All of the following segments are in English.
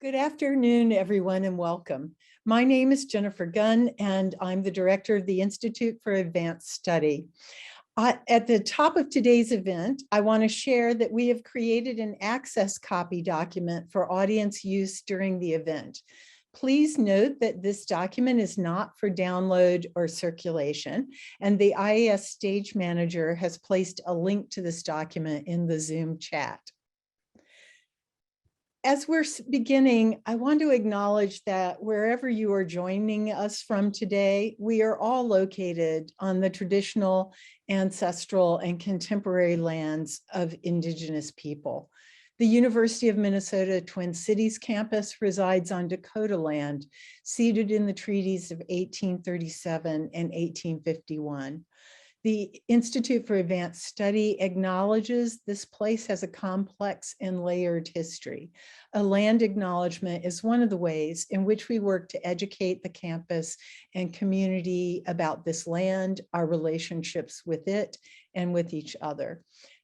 Good afternoon, everyone, and welcome. My name is Jennifer Gunn, and I'm the director of the Institute for Advanced Study. At the top of today's event, I want to share that we have created an access copy document for audience use during the event. Please note that this document is not for download or circulation, and the IAS stage manager has placed a link to this document in the Zoom chat. As we're beginning, I want to acknowledge that wherever you are joining us from today, we are all located on the traditional, ancestral, and contemporary lands of Indigenous people. The University of Minnesota Twin Cities campus resides on Dakota land, ceded in the treaties of 1837 and 1851. The Institute for Advanced Study acknowledges this place has a complex and layered history. A land acknowledgement is one of the ways in which we work to educate the campus and community about this land, our relationships with it, and with each other.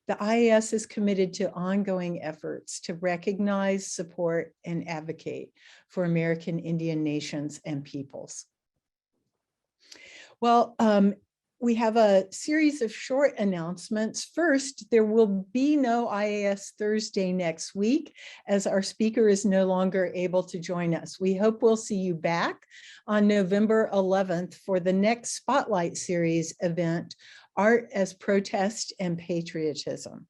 The IAS is committed to ongoing efforts to recognize, support, and advocate for American Indian nations and peoples. Well, we have a series of short announcements. First, there will be no IAS Thursday next week as our speaker is no longer able to join us. We hope we'll see you back on November 11th for the next Spotlight Series event, Art as Protest and Patriotism.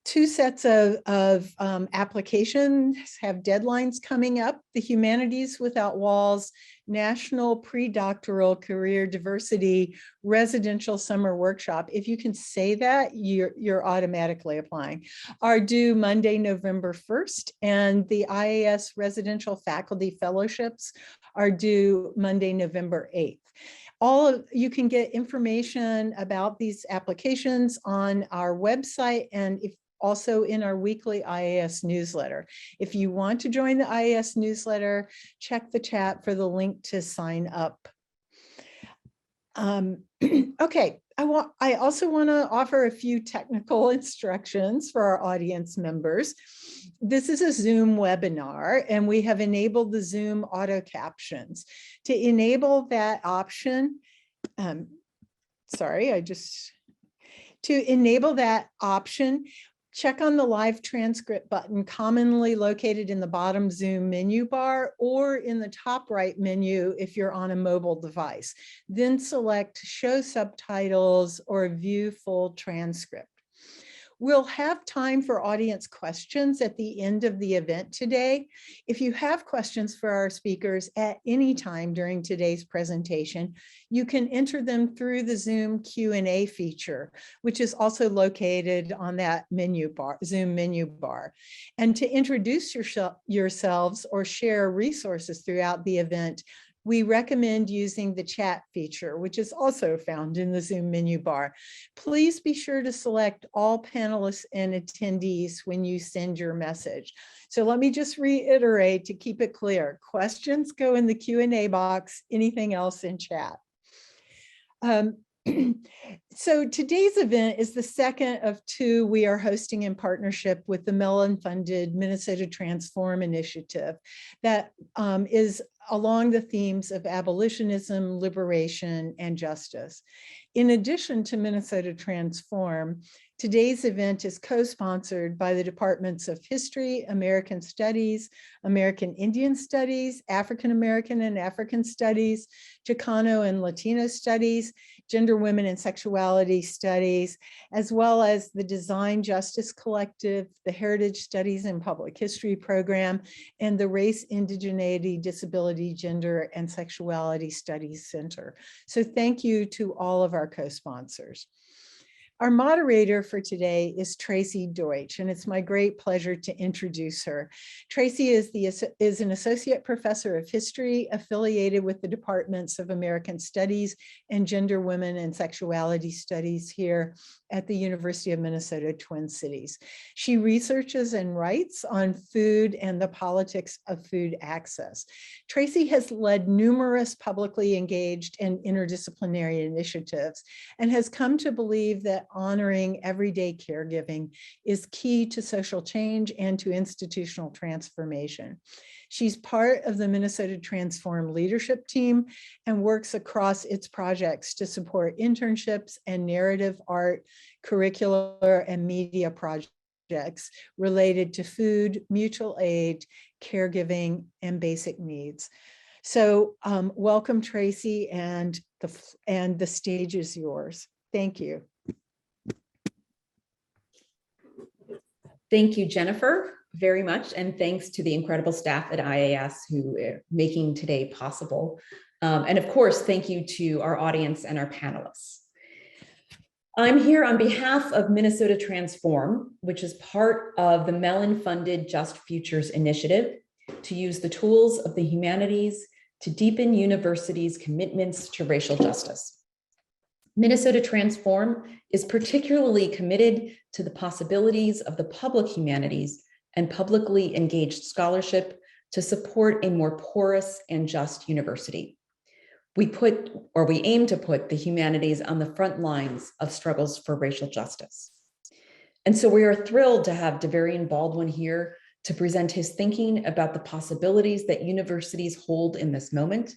Two sets of applications have deadlines coming up. The Humanities Without Walls National Pre-Doctoral Career Diversity Residential Summer Workshop, if you can say that, you're automatically applying, are due Monday, November 1st, and the IAS Residential Faculty Fellowships are due Monday, November 8th. You can get information about these applications on our website and also in our weekly IAS newsletter. If you want to join the IAS newsletter, check the chat for the link to sign up. Okay, I also want to offer a few technical instructions for our audience members. This is a Zoom webinar, and we have enabled the Zoom auto captions. To enable that option, check on the live transcript button commonly located in the bottom Zoom menu bar or in the top right menu if you're on a mobile device. Then select Show Subtitles or View Full Transcript. We'll have time for audience questions at the end of the event today. If you have questions for our speakers at any time during today's presentation, you can enter them through the Zoom Q&A feature, which is also located on that menu bar, Zoom menu bar. And to introduce yourselves or share resources throughout the event, we recommend using the chat feature, which is also found in the Zoom menu bar. Please be sure to select all panelists and attendees when you send your message. So let me just reiterate to keep it clear. Questions go in the Q&A box, anything else in chat. So today's event is the second of two we are hosting in partnership with the Mellon-funded Minnesota Transform Initiative that is along the themes of abolitionism, liberation, and justice. In addition to Minnesota Transform, today's event is co-sponsored by the Departments of History, American Studies, American Indian Studies, African American and African Studies, Chicano and Latino Studies, Gender, Women, and Sexuality Studies, as well as the Design Justice Collective, the Heritage Studies and Public History Program, and the Race, Indigeneity, Disability, Gender, and Sexuality Studies Center. So thank you to all of our co-sponsors. Our moderator for today is Tracey Deutsch, and it's my great pleasure to introduce her. Tracey is an associate professor of history affiliated with the Departments of American Studies and Gender, Women, and Sexuality Studies here at the University of Minnesota Twin Cities. She researches and writes on food and the politics of food access. Tracey has led numerous publicly engaged and interdisciplinary initiatives and has come to believe that honoring everyday caregiving is key to social change and to institutional transformation. She's part of the Minnesota Transform leadership team and works across its projects to support internships and narrative art, curricular, and media projects related to food, mutual aid, caregiving, and basic needs. So welcome, Tracey, and the stage is yours. Thank you. Thank you, Jennifer, very much. And thanks to the incredible staff at IAS who are making today possible. And of course, thank you to our audience and our panelists. I'm here on behalf of Minnesota Transform, which is part of the Mellon-funded Just Futures initiative to use the tools of the humanities to deepen universities' commitments to racial justice. Minnesota Transform is particularly committed to the possibilities of the public humanities and publicly engaged scholarship to support a more porous and just university. We aim to put the humanities on the front lines of struggles for racial justice. And so we are thrilled to have Davarian Baldwin here to present his thinking about the possibilities that universities hold in this moment,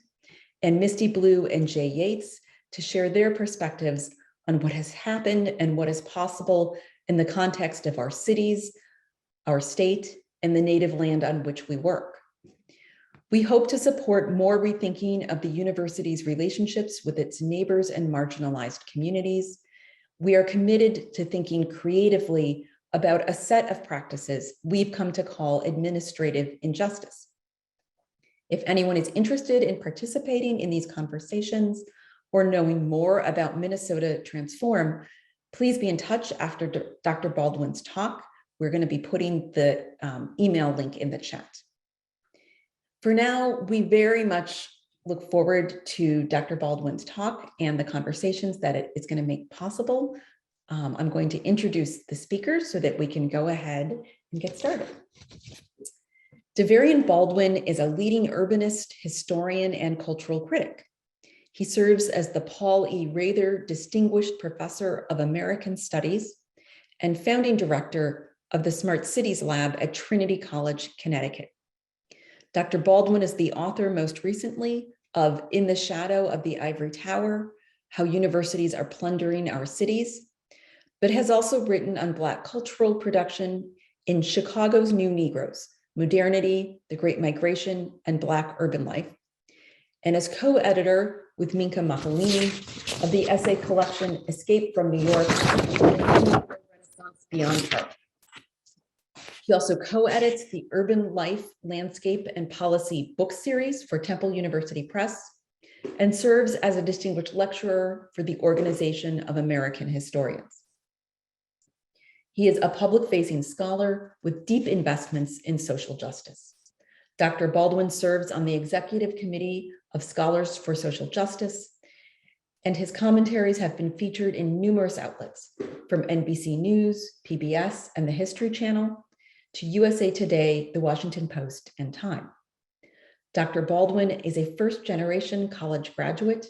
and Misty Blue and Yates to share their perspectives on what has happened and what is possible in the context of our cities, our state, and the native land on which we work. We hope to support more rethinking of the university's relationships with its neighbors and marginalized communities. We are committed to thinking creatively about a set of practices we've come to call administrative injustice. If anyone is interested in participating in these conversations or knowing more about Minnesota Transform, please be in touch after Dr. Baldwin's talk. We're going to be putting the email link in the chat. For now, we very much look forward to Dr. Baldwin's talk and the conversations that it is going to make possible. I'm going to introduce the speakers so that we can go ahead and get started. Davarian Baldwin is a leading urbanist, historian, and cultural critic. He serves as the Paul E. Raether Distinguished Professor of American Studies and founding director of the Smart Cities Lab at Trinity College, Connecticut. Dr. Baldwin is the author most recently of In the Shadow of the Ivory Tower, How Universities Are Plundering Our Cities, but has also written on Black cultural production in Chicago's New Negroes, Modernity, the Great Migration, and Black Urban Life, and as co-editor with Minka Mahalini of the essay collection Escape from New York, Renaissance Beyond Her. He also co-edits the Urban Life, Landscape, and Policy book series for Temple University Press and serves as a distinguished lecturer for the Organization of American Historians. He is a public-facing scholar with deep investments in social justice. Dr. Baldwin serves on the Executive Committee of Scholars for Social Justice, and his commentaries have been featured in numerous outlets, from NBC News, PBS, and the History Channel, to USA Today, The Washington Post, and Time. Dr. Baldwin is a first-generation college graduate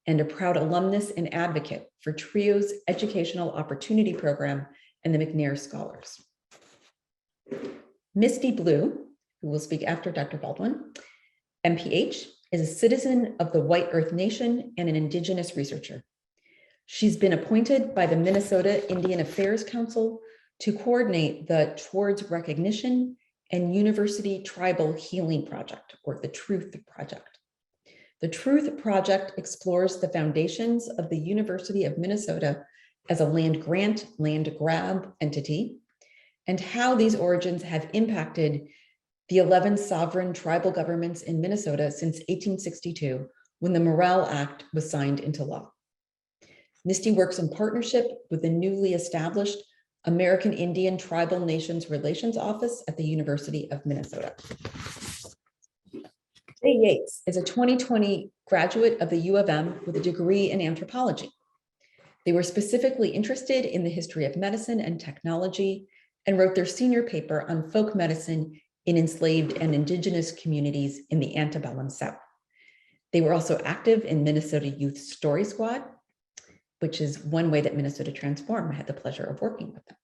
and a proud alumnus and advocate for TRIO's Educational Opportunity Program and the McNair Scholars. Misty Blue, who will speak after Dr. Baldwin, MPH, is a citizen of the White Earth Nation and an Indigenous researcher. She's been appointed by the Minnesota Indian Affairs Council to coordinate the Towards Recognition and University Tribal Healing Project, or the Truth Project. The Truth Project explores the foundations of the University of Minnesota as a land grant, land grab entity, and how these origins have impacted the 11 sovereign tribal governments in Minnesota since 1862, when the Morrill Act was signed into law. Misty works in partnership with the newly established American Indian Tribal Nations Relations Office at the University of Minnesota. Yates is a 2020 graduate of the U of M with a degree in anthropology. They were specifically interested in the history of medicine and technology and wrote their senior paper on folk medicine in enslaved and indigenous communities in the antebellum South. They were also active in Minnesota Youth Story Squad. which is one way that Minnesota Transform had the pleasure of working with them.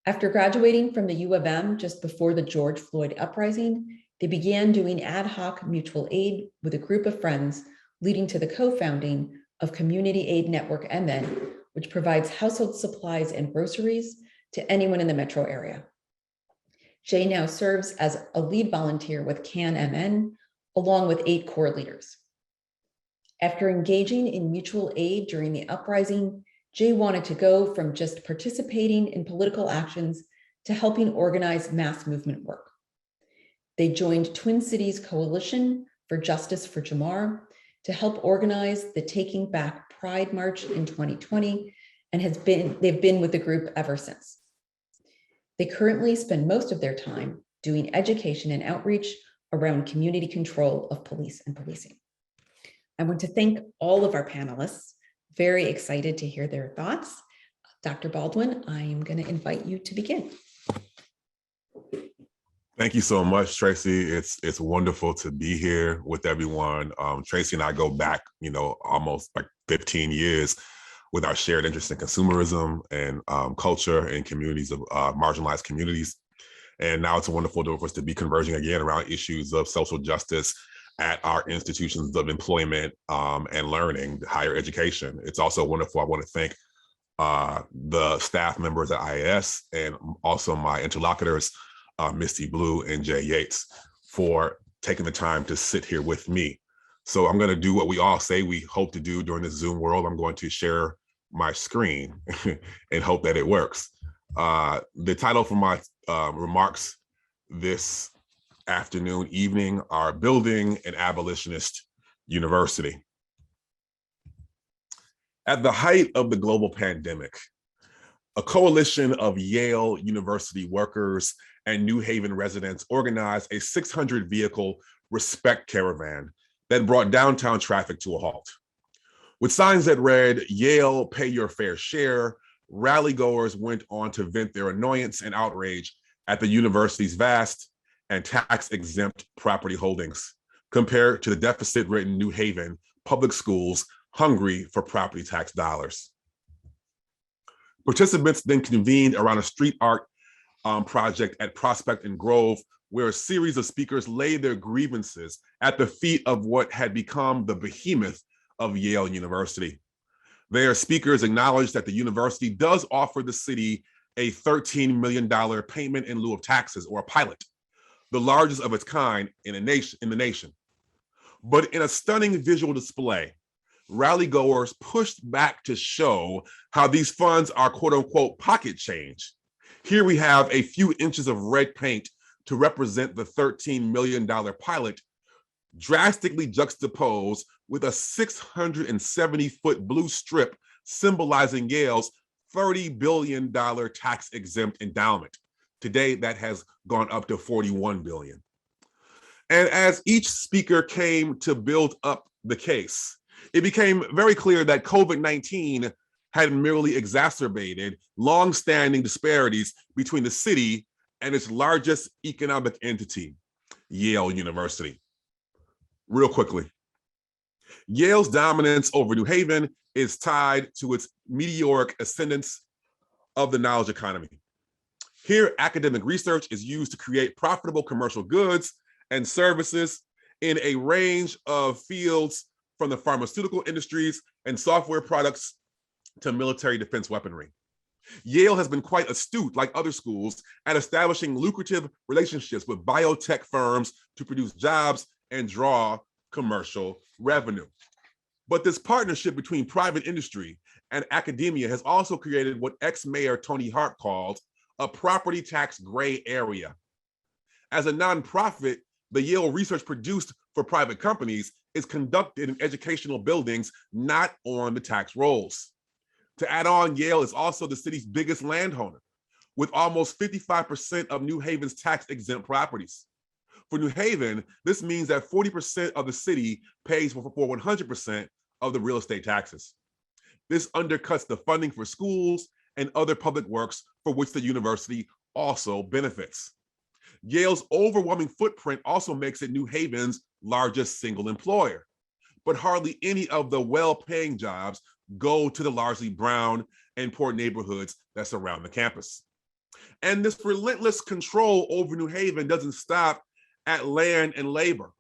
After graduating from the U of M just before the George Floyd uprising, they began doing ad hoc mutual aid with a group of friends, leading to the co-founding of Community Aid Network MN, which provides household supplies and groceries to anyone in the metro area. Jay now serves as a lead volunteer with CAN MN, along with 8 core leaders. After engaging in mutual aid during the uprising, Jay wanted to go from just participating in political actions to helping organize mass movement work. They joined Twin Cities Coalition for Justice for Jamar to help organize the Taking Back Pride March in 2020, and they've been with the group ever since. They currently spend most of their time doing education and outreach around community control of police and policing. I want to thank all of our panelists. Very excited to hear their thoughts. Dr. Baldwin, I am going to invite you to begin. Thank you so much, Tracey. It's wonderful to be here with everyone. Tracey and I go back, almost like 15 years with our shared interest in consumerism and culture and communities of marginalized communities. And now it's wonderful for us to be converging again around issues of social justice at our institutions of employment and learning, higher education. It's also wonderful. I want to thank the staff members at IAS and also my interlocutors, Misty Blue and Yates, for taking the time to sit here with me. So I'm going to do what we all say we hope to do during this Zoom world. I'm going to share my screen and hope that it works. The title for my remarks this afternoon, evening are Building an Abolitionist University. At the height of the global pandemic, a coalition of Yale University workers and New Haven residents organized a 600-vehicle respect caravan that brought downtown traffic to a halt. With signs that read, "Yale, pay your fair share," rally-goers went on to vent their annoyance and outrage at the university's vast and tax-exempt property holdings, compared to the deficit-ridden New Haven public schools hungry for property tax dollars. Participants then convened around a street art project at Prospect and Grove, where a series of speakers laid their grievances at the feet of what had become the behemoth of Yale University. Their speakers acknowledged that the university does offer the city a $13 million payment in lieu of taxes, or a pilot, the largest of its kind in the nation. But in a stunning visual display, rally-goers pushed back to show how these funds are quote unquote pocket change. Here we have a few inches of red paint to represent the $13 million pilot, drastically juxtaposed with a 670-foot blue strip symbolizing Yale's $30 billion tax-exempt endowment. Today, that has gone up to $41 billion. And as each speaker came to build up the case, it became very clear that COVID-19 had merely exacerbated long-standing disparities between the city and its largest economic entity, Yale University. Real quickly, Yale's dominance over New Haven is tied to its meteoric ascendance of the knowledge economy. Here, academic research is used to create profitable commercial goods and services in a range of fields, from the pharmaceutical industries and software products to military defense weaponry. Yale has been quite astute, like other schools, at establishing lucrative relationships with biotech firms to produce jobs and draw commercial revenue. But this partnership between private industry and academia has also created what ex-mayor Tony Hart called a property tax gray area. As a nonprofit, the Yale research produced for private companies is conducted in educational buildings not on the tax rolls. To add on, Yale is also the city's biggest landowner, with almost 55% of New Haven's tax-exempt properties. For New Haven, this means that 40% of the city pays for 100% of the real estate taxes. This undercuts the funding for schools and other public works for which the university also benefits. Yale's overwhelming footprint also makes it New Haven's largest single employer. but hardly any of the well-paying jobs go to the largely brown and poor neighborhoods that surround the campus. And this relentless control over New Haven doesn't stop at land and labor.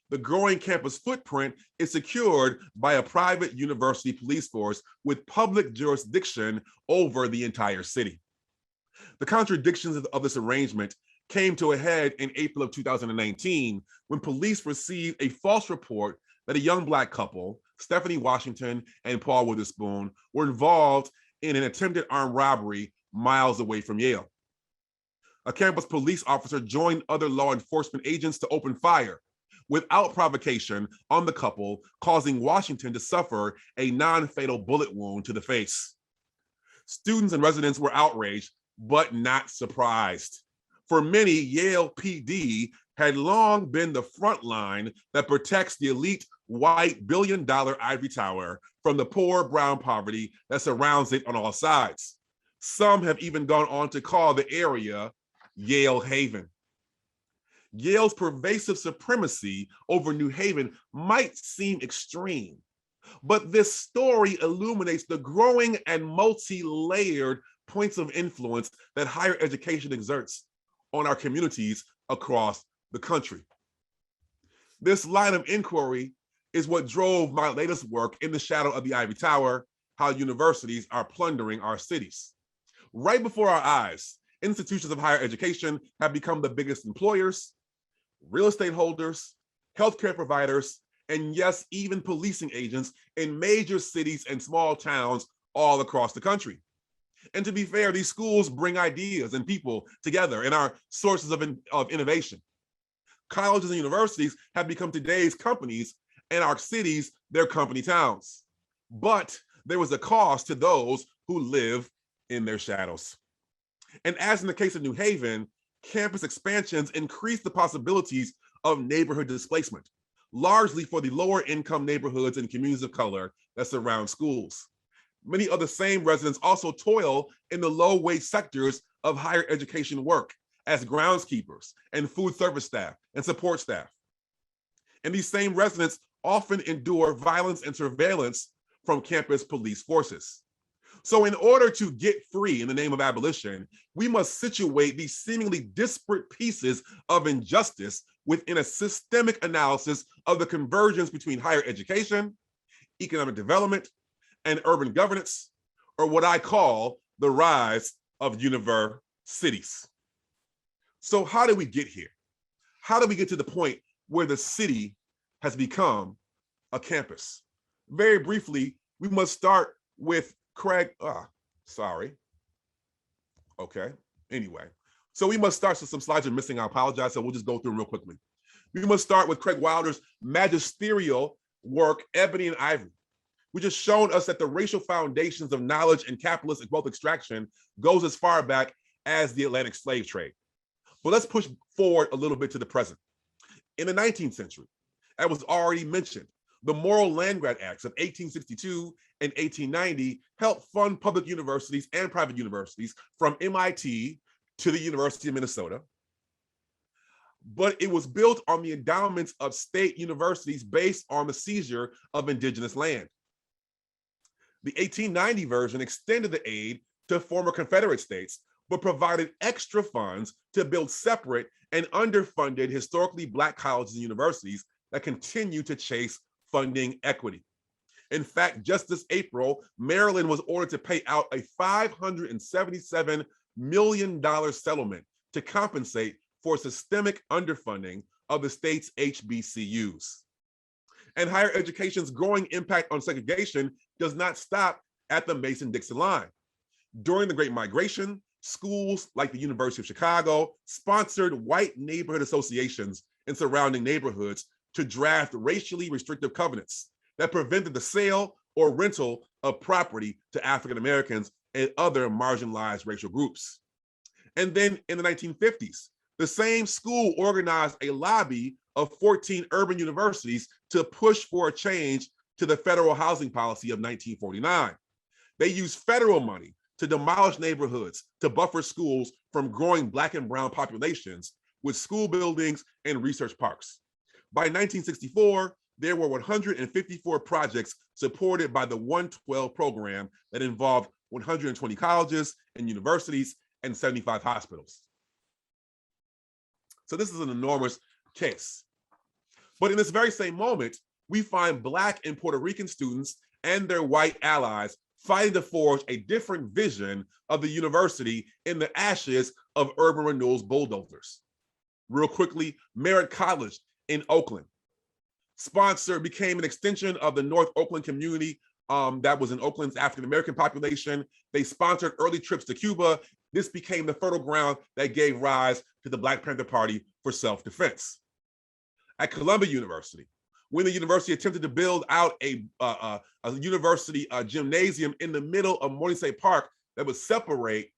The growing campus footprint is secured by a private university police force with public jurisdiction over the entire city. The contradictions of this arrangement came to a head in April of 2019 when police received a false report that a young Black couple, Stephanie Washington and Paul Witherspoon, were involved in an attempted armed robbery miles away from Yale. A campus police officer joined other law enforcement agents to open fire without provocation on the couple, causing Washington to suffer a non-fatal bullet wound to the face. Students and residents were outraged, but not surprised. For many, Yale PD had long been the front line that protects the elite white billion-dollar Ivory Tower from the poor brown poverty that surrounds it on all sides. Some have even gone on to call the area Yale Haven. Yale's pervasive supremacy over New Haven might seem extreme, but this story illuminates the growing and multi-layered points of influence that higher education exerts on our communities across the country. This line of inquiry is what drove my latest work, In the Shadow of the Ivory Tower: How Universities Are Plundering Our Cities. Right before our eyes, institutions of higher education have become the biggest employers, real estate holders, healthcare providers, and yes, even policing agents in major cities and small towns all across the country. And to be fair, these schools bring ideas and people together and are sources of innovation. Colleges and universities have become today's companies, and our cities their company towns. But there was a cost to those who live in their shadows. And as in the case of New Haven, campus expansions increase the possibilities of neighborhood displacement, largely for the lower income neighborhoods and communities of color that surround schools. Many of the same residents also toil in the low wage sectors of higher education work as groundskeepers and food service staff and support staff. And these same residents often endure violence and surveillance from campus police forces. So in order to get free in the name of abolition, we must situate these seemingly disparate pieces of injustice within a systemic analysis of the convergence between higher education, economic development, and urban governance, or what I call the rise of universities. So how did we get here? How did we get to the point where the city has become a campus? Very briefly, we must start with Craig, Okay, anyway. So we must start, so some slides are missing, I apologize, so we'll just go through them real quickly. We must start with Craig Wilder's magisterial work, Ebony and Ivory, which has shown us that the racial foundations of knowledge and capitalist and wealth extraction goes as far back as the Atlantic slave trade. But let's push forward a little bit to the present. In the 19th century, as was already mentioned, the Morrill Land Grant Acts of 1862 and 1890 helped fund public universities and private universities from MIT to the University of Minnesota. But it was built on the endowments of state universities based on the seizure of indigenous land. The 1890 version extended the aid to former Confederate states, but provided extra funds to build separate and underfunded historically Black colleges and universities that continue to chase funding equity. In fact, just this April, Maryland was ordered to pay out a $577 million settlement to compensate for systemic underfunding of the state's HBCUs. And higher education's growing impact on segregation does not stop at the Mason-Dixon line. During the Great Migration, schools like the University of Chicago sponsored white neighborhood associations in surrounding neighborhoods to draft racially restrictive covenants that prevented the sale or rental of property to African Americans and other marginalized racial groups. And then in the 1950s, the same school organized a lobby of 14 urban universities to push for a change to the federal housing policy of 1949. They used federal money to demolish neighborhoods to buffer schools from growing Black and brown populations with school buildings and research parks. By 1964, there were 154 projects supported by the 112 program that involved 120 colleges and universities and 75 hospitals. So this is an enormous case. But in this very same moment, we find Black and Puerto Rican students and their white allies fighting to forge a different vision of the university in the ashes of urban renewal's bulldozers. Real quickly, Merritt College in Oakland became an extension of the North Oakland community that was in Oakland's African-American population. They sponsored early trips to Cuba. This became the fertile ground that gave rise to the Black Panther Party for self-defense. At Columbia University, when the university attempted to build out a university gymnasium in the middle of Morningside Park that would separate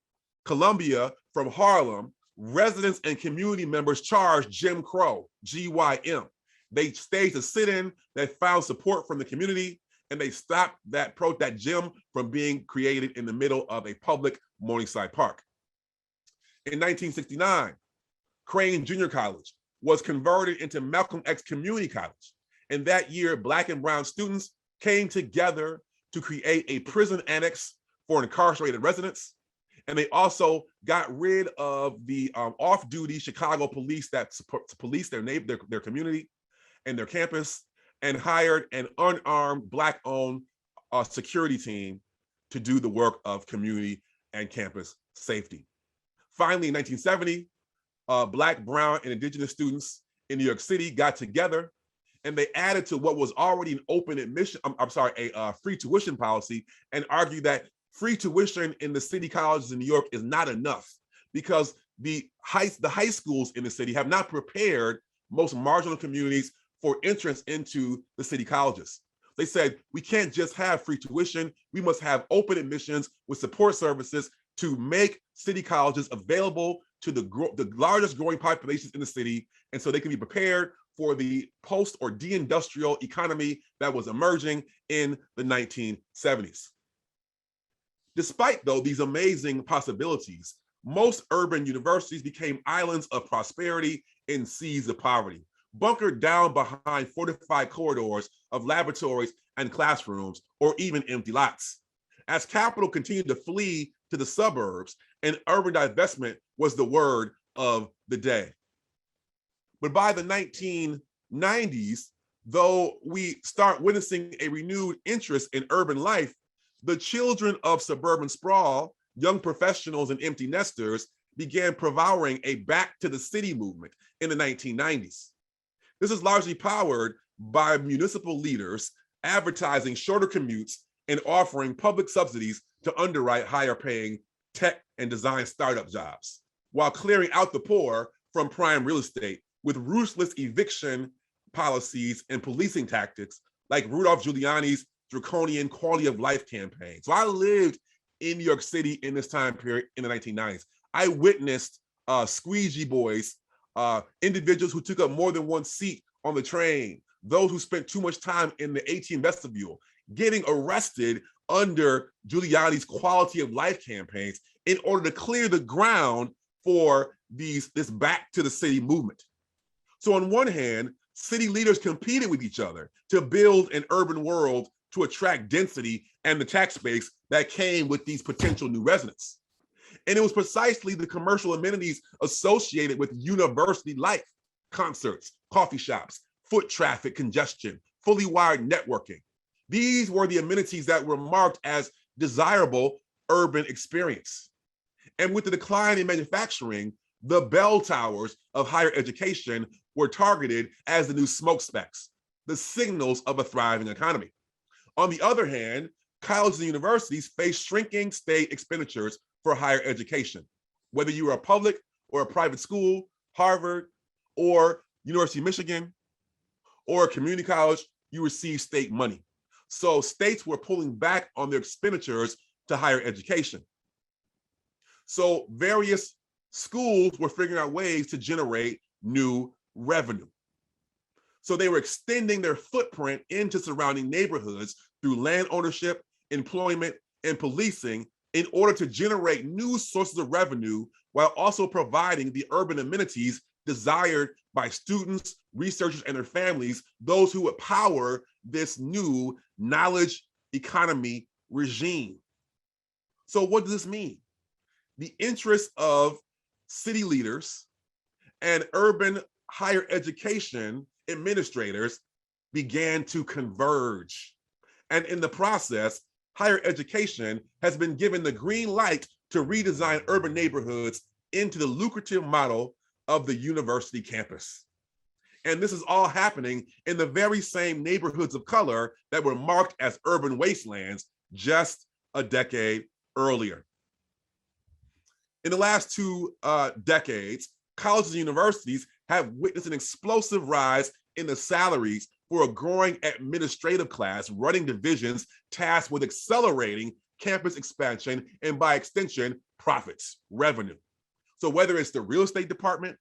Columbia from Harlem, residents and community members charged Jim Crow, GYM. They staged a sit-in that found support from the community, and they stopped that gym from being created in the middle of a public Morningside Park. In 1969, Crane Junior College was converted into Malcolm X Community College. And that year, Black and brown students came together to create a prison annex for incarcerated residents. And they also got rid of the off-duty Chicago police that police their community and their campus, and hired an unarmed Black-owned security team to do the work of community and campus safety. Finally, in 1970, Black, brown, and Indigenous students in New York City got together, and they added to what was already an open admission, a free tuition policy, and argued that free tuition in the city colleges in New York is not enough because the high schools in the city have not prepared most marginal communities for entrance into the city colleges. They said, we can't just have free tuition, we must have open admissions with support services to make city colleges available to the largest growing populations in the city, and so they can be prepared for the post or de-industrial economy that was emerging in the 1970s. Despite, though, these amazing possibilities, most urban universities became islands of prosperity in seas of poverty, bunkered down behind fortified corridors of laboratories and classrooms, or even empty lots. As capital continued to flee to the suburbs, and urban divestment was the word of the day. But by the 1990s, though we start witnessing a renewed interest in urban life, the children of suburban sprawl, young professionals and empty nesters began devouring a back to the city movement in the 1990s. This is largely powered by municipal leaders advertising shorter commutes and offering public subsidies to underwrite higher paying tech and design startup jobs, while clearing out the poor from prime real estate with ruthless eviction policies and policing tactics like Rudolph Giuliani's draconian quality of life campaign. So I lived in New York City in this time period in the 1990s. I witnessed squeegee boys, individuals who took up more than one seat on the train, those who spent too much time in the ATM vestibule, getting arrested under Giuliani's quality of life campaigns in order to clear the ground for this back to the city movement. So on one hand, city leaders competed with each other to build an urban world to attract density and the tax base that came with these potential new residents. And it was precisely the commercial amenities associated with university life, concerts, coffee shops, foot traffic congestion, fully wired networking. These were the amenities that were marked as desirable urban experience. And with the decline in manufacturing, the bell towers of higher education were targeted as the new smokestacks, the signals of a thriving economy. On the other hand, colleges and universities faced shrinking state expenditures for higher education. Whether you were a public or a private school, Harvard or University of Michigan, or a community college, you received state money. So states were pulling back on their expenditures to higher education. So various schools were figuring out ways to generate new revenue. So they were extending their footprint into surrounding neighborhoods through land ownership, employment, and policing in order to generate new sources of revenue while also providing the urban amenities desired by students, researchers, and their families, those who would power this new knowledge economy regime. So what does this mean? The interests of city leaders and urban higher education administrators began to converge. And in the process, higher education has been given the green light to redesign urban neighborhoods into the lucrative model of the university campus. And this is all happening in the very same neighborhoods of color that were marked as urban wastelands just a decade earlier. In the last two decades, colleges and universities have witnessed an explosive rise in the salaries for a growing administrative class running divisions tasked with accelerating campus expansion and, by extension, profits, revenue. So whether it's the real estate department,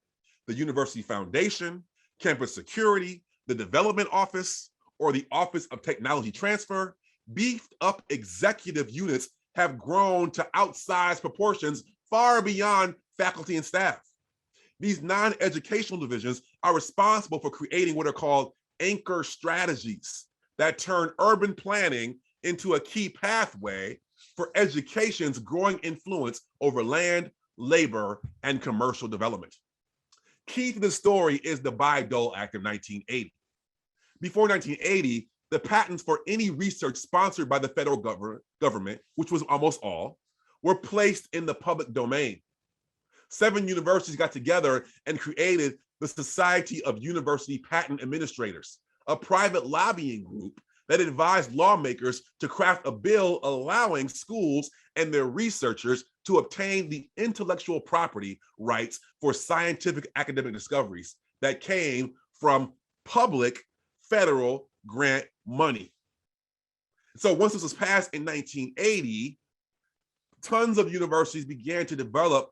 the university foundation, campus security, the development office, or the Office of Technology Transfer, beefed up executive units have grown to outsized proportions far beyond faculty and staff. These non-educational divisions are responsible for creating what are called anchor strategies that turn urban planning into a key pathway for education's growing influence over land, labor, and commercial development. Key to the story is the Bayh-Dole Act of 1980. Before 1980, the patents for any research sponsored by the federal government, which was almost all, were placed in the public domain. 7 universities got together and created the Society of University Patent Administrators, a private lobbying group that advised lawmakers to craft a bill allowing schools and their researchers to obtain the intellectual property rights for scientific academic discoveries that came from public federal grant money. So once this was passed in 1980, tons of universities began to develop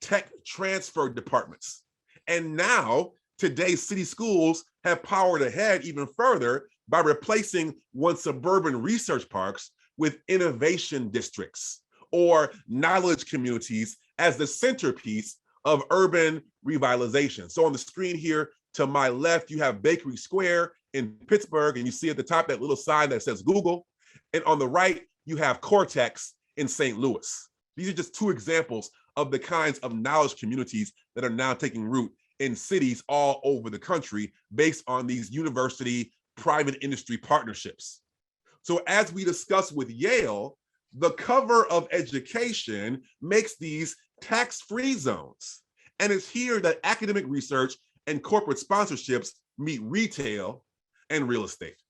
tech transfer departments. And now, today's city schools have powered ahead even further by replacing once suburban research parks with innovation districts or knowledge communities as the centerpiece of urban revitalization. So on the screen here to my left, you have Bakery Square in Pittsburgh, and you see at the top that little sign that says Google. And on the right, you have Cortex in St. Louis. These are just 2 examples of the kinds of knowledge communities that are now taking root in cities all over the country based on these university private industry partnerships. So as we discussed with Yale, the cover of education makes these tax-free zones. And it's here that academic research and corporate sponsorships meet retail and real estate.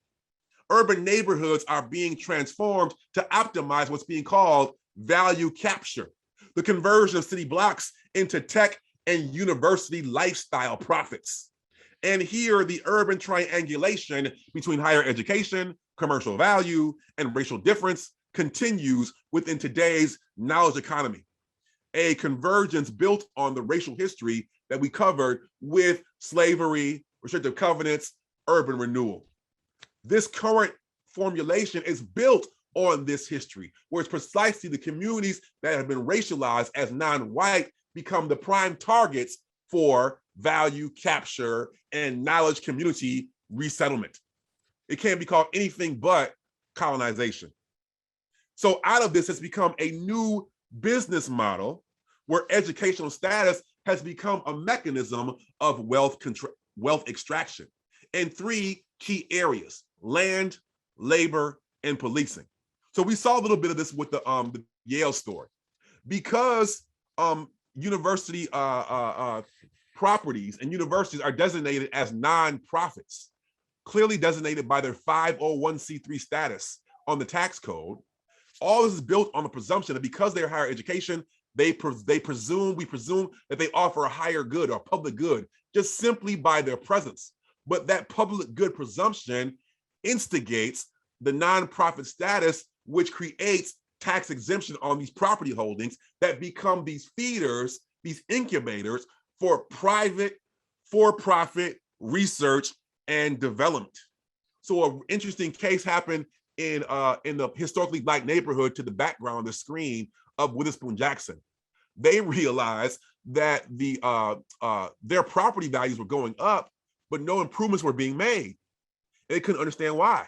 Urban neighborhoods are being transformed to optimize what's being called value capture, the conversion of city blocks into tech and university lifestyle profits. And here, the urban triangulation between higher education, commercial value, and racial difference continues within today's knowledge economy, a convergence built on the racial history that we covered with slavery, restrictive covenants, urban renewal. This current formulation is built on this history, where it's precisely the communities that have been racialized as non-white become the prime targets for value capture and knowledge community resettlement. It can't be called anything but colonization. So out of this has become a new business model where educational status has become a mechanism of wealth extraction in 3 key areas: land, labor, and policing. So we saw a little bit of this with the Yale story. Because university properties and universities are designated as nonprofits, clearly designated by their 501c3 status on the tax code, all this is built on the presumption that because they're higher education, we presume that they offer a higher good or public good just simply by their presence. But that public good presumption instigates the nonprofit status, which creates tax exemption on these property holdings that become these feeders, these incubators for private, for-profit research and development. So an interesting case happened in the historically Black neighborhood to the background on the screen of Witherspoon Jackson. They realized that their property values were going up, but no improvements were being made. They couldn't understand why.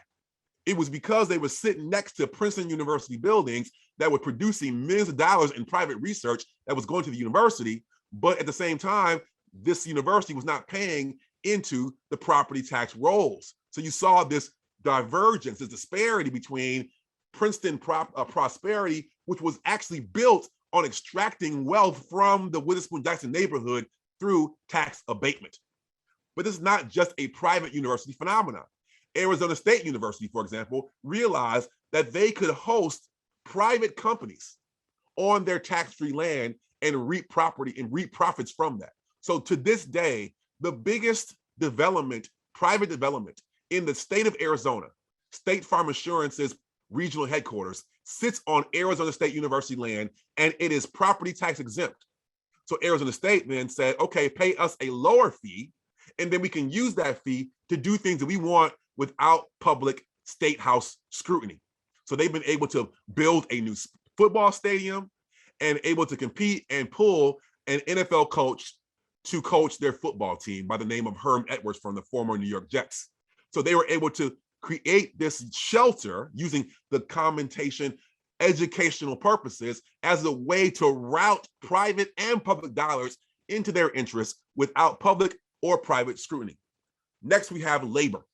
It was because they were sitting next to Princeton University buildings that were producing millions of dollars in private research that was going to the university, but at the same time, this university was not paying into the property tax rolls. So you saw this divergence, this disparity between Princeton prosperity, which was actually built on extracting wealth from the Witherspoon-Jackson neighborhood through tax abatement. But this is not just a private university phenomenon. Arizona State University, for example, realized that they could host private companies on their tax-free land and reap property and reap profits from that. So to this day, the biggest development, private development in the state of Arizona, State Farm Insurance's regional headquarters, sits on Arizona State University land, and it is property tax exempt. So Arizona State then said, okay, pay us a lower fee, and then we can use that fee to do things that we want without public state house scrutiny. So they've been able to build a new football stadium and able to compete and pull an NFL coach to coach their football team by the name of Herm Edwards from the former New York Jets. So they were able to create this shelter using the commentation educational purposes as a way to route private and public dollars into their interests without public or private scrutiny. Next, we have labor.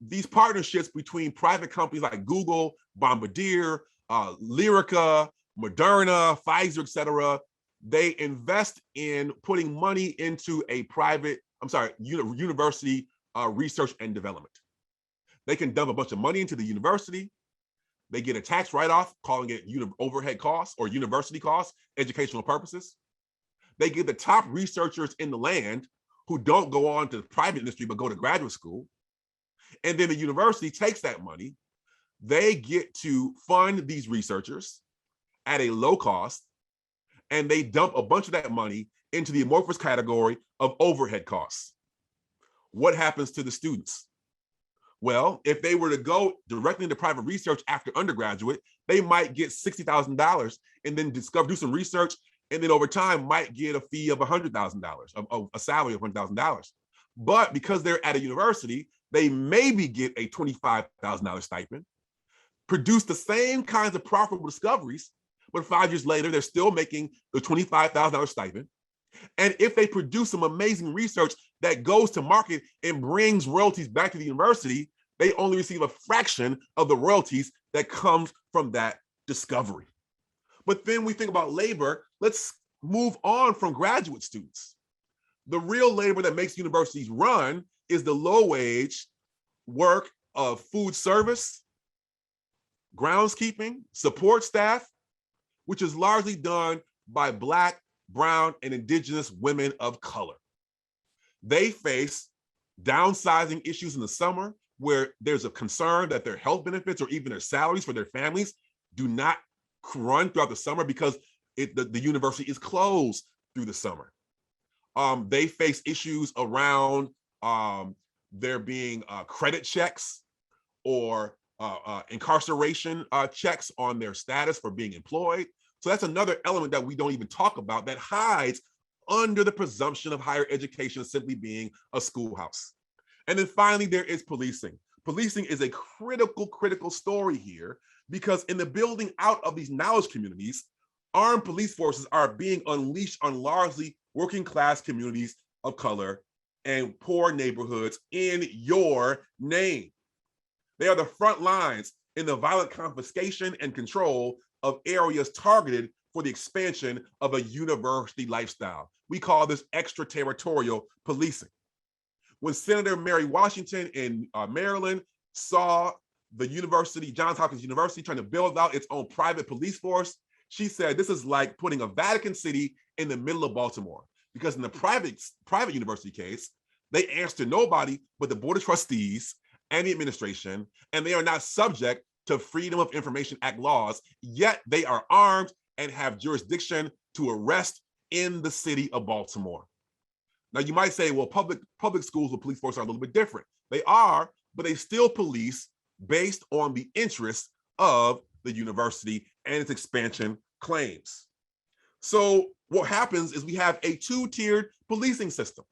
These partnerships between private companies like Google, Bombardier, Lyrica, Moderna, Pfizer, et cetera, they invest in putting money into a university research and development. They can dump a bunch of money into the university. They get a tax write-off, calling it overhead costs or university costs, educational purposes. They get the top researchers in the land who don't go on to the private industry, but go to graduate school. And then the university takes that money. They get to fund these researchers at a low cost, and they dump a bunch of that money into the amorphous category of overhead costs. What happens to the students? Well, if they were to go directly into private research after undergraduate, they might get $60,000 and then do some research, and then over time might get a fee of $100,000, a salary of $100,000. But because they're at a university, they maybe get a $25,000 stipend, produce the same kinds of profitable discoveries, but 5 years later, they're still making the $25,000 stipend. And if they produce some amazing research that goes to market and brings royalties back to the university, they only receive a fraction of the royalties that comes from that discovery. But then we think about labor. Let's move on from graduate students. The real labor that makes universities run is the low-wage work of food service, groundskeeping, support staff, which is largely done by Black, Brown, and Indigenous women of color. They face downsizing issues in the summer where there's a concern that their health benefits or even their salaries for their families do not run throughout the summer because the university is closed through the summer. They face issues around there being credit checks or incarceration checks on their status for being employed. So that's another element that we don't even talk about that hides under the presumption of higher education simply being a schoolhouse. And then finally, there is policing. Policing is a critical story here because in the building out of these knowledge communities, armed police forces are being unleashed on largely working class communities of color and poor neighborhoods in your name. They are the front lines in the violent confiscation and control of areas targeted for the expansion of a university lifestyle. We call this extraterritorial policing. When Senator Mary Washington in Maryland saw the university, Johns Hopkins University, trying to build out its own private police force, she said, this is like putting a Vatican City in the middle of Baltimore. Because in the private university case, they answer to nobody but the Board of Trustees and the administration, and they are not subject to Freedom of Information Act laws, yet they are armed and have jurisdiction to arrest in the city of Baltimore. Now you might say, well, public schools with police force are a little bit different. They are, but they still police based on the interests of the university and its expansion claims. So what happens is we have a two-tiered policing system.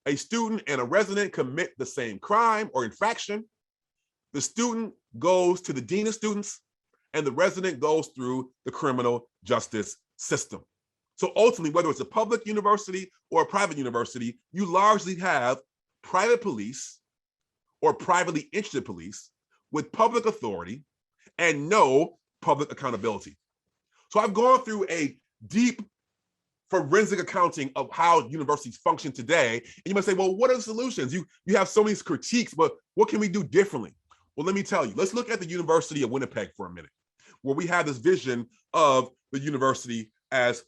A student and a resident commit the same crime or infraction. The student goes to the dean of students, and the resident goes through the criminal justice system. So ultimately, whether it's a public university or a private university, you largely have private police or privately interested police with public authority and no public accountability. So I've gone through a deep forensic accounting of how universities function today. And you might say, well, what are the solutions? You have so many critiques, but what can we do differently? Well, let me tell you, let's look at the University of Winnipeg for a minute, where we have this vision of the university as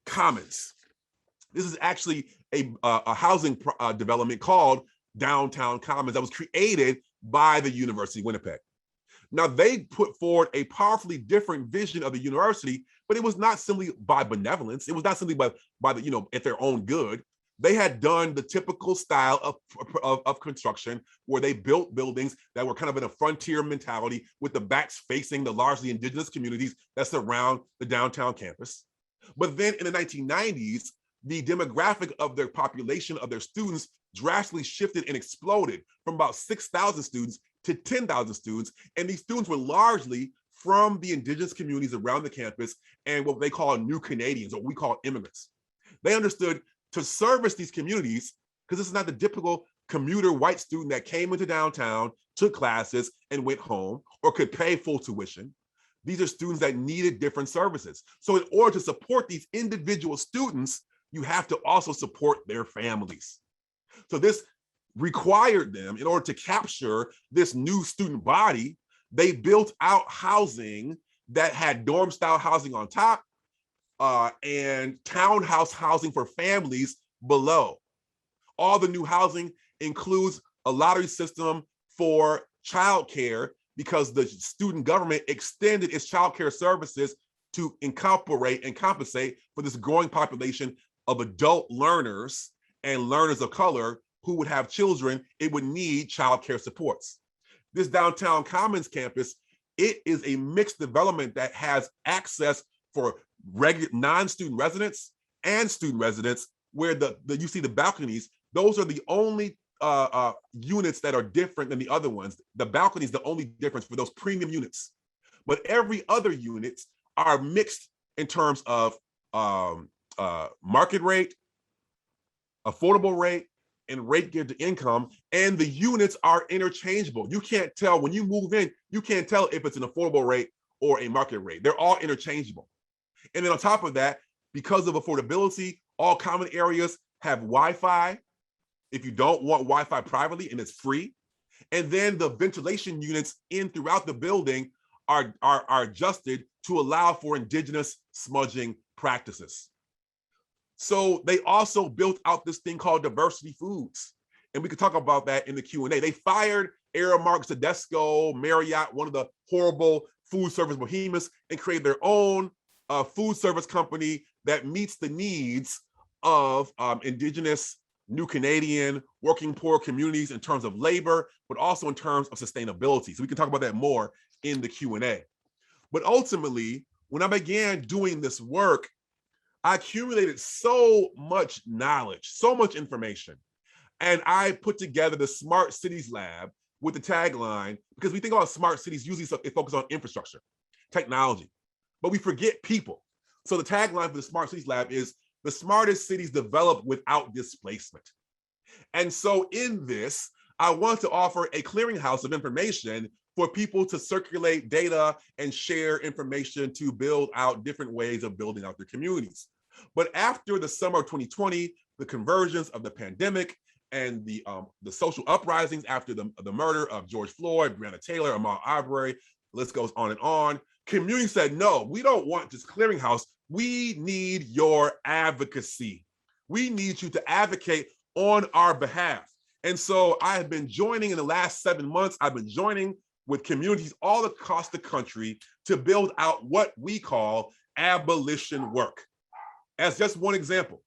commons. This is actually a housing development called Downtown Commons that was created by the University of Winnipeg. Now, they put forward a powerfully different vision of the university, but it was not simply by benevolence. It was not simply by the, at their own good. They had done the typical style of construction where they built buildings that were kind of in a frontier mentality with the backs facing the largely indigenous communities that surround the downtown campus. But then in the 1990s, the demographic of their population, of their students, drastically shifted and exploded from about 6,000 students to 10,000 students. And these students were largely from the indigenous communities around the campus and what they call new Canadians, or we call immigrants. They understood to service these communities, because this is not the typical commuter white student that came into downtown, took classes, and went home, or could pay full tuition. These are students that needed different services. So in order to support these individual students, you have to also support their families. So this required them, in order to capture this new student body, they built out housing that had dorm style housing on top and townhouse housing for families below. All the new housing includes a lottery system for childcare, because the student government extended its childcare services to incorporate and compensate for this growing population of adult learners and learners of color who would have children. It would need childcare supports. This Downtown Commons campus, it is a mixed development that has access for regular non-student residents and student residents, where you see the balconies. Those are the only units that are different than the other ones. The balcony is the only difference for those premium units. But every other units are mixed in terms of market rate, affordable rate, and rate geared to income, and the units are interchangeable. You can't tell when you move in, you can't tell if it's an affordable rate or a market rate. They're all interchangeable. And then on top of that, because of affordability, all common areas have Wi-Fi if you don't want Wi-Fi privately, and it's free. And then the ventilation units in throughout the building are adjusted to allow for indigenous smudging practices. So they also built out this thing called diversity foods. And we could talk about that in the Q&A. They fired Aramark, Tedesco, Marriott, one of the horrible food service behemoths, and created their own food service company that meets the needs of indigenous, new Canadian, working poor communities in terms of labor, but also in terms of sustainability. So we can talk about that more in the Q&A. But ultimately, when I began doing this work, I accumulated so much knowledge, so much information. And I put together the Smart Cities Lab with the tagline, because we think about smart cities, usually it focuses on infrastructure, technology, but we forget people. So the tagline for the Smart Cities Lab is, the smartest cities develop without displacement. And so in this, I want to offer a clearinghouse of information for people to circulate data and share information to build out different ways of building out their communities. But after the summer of 2020, the convergence of the pandemic and the social uprisings after the murder of George Floyd, Breonna Taylor, Ahmaud Arbery, the list goes on and on, community said, no, we don't want this clearinghouse. We need your advocacy. We need you to advocate on our behalf. And so I have been joining in the last 7 months, I've been joining with communities all across the country to build out what we call abolition work. As just one example,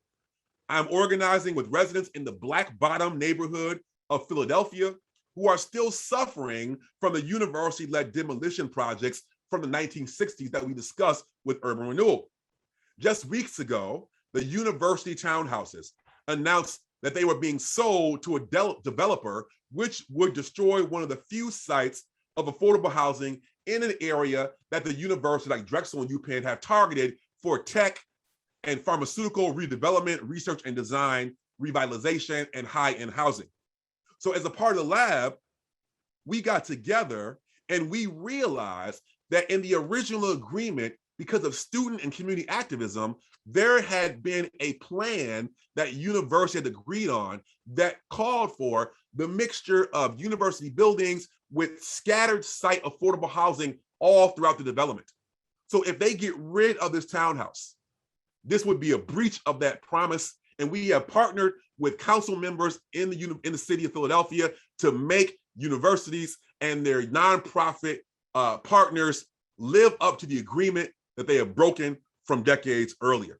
I'm organizing with residents in the Black Bottom neighborhood of Philadelphia who are still suffering from the university-led demolition projects from the 1960s that we discussed with urban renewal. Just weeks ago, the university townhouses announced that they were being sold to a developer, which would destroy one of the few sites of affordable housing in an area that the university like Drexel and UPenn have targeted for tech and pharmaceutical redevelopment, research and design, revitalization, and high-end housing. So as a part of the lab, we got together and we realized that in the original agreement, because of student and community activism, there had been a plan that university had agreed on that called for the mixture of university buildings with scattered site affordable housing all throughout the development. So if they get rid of this townhouse, this would be a breach of that promise. And we have partnered with council members in the city of Philadelphia to make universities and their nonprofit partners live up to the agreement that they have broken from decades earlier.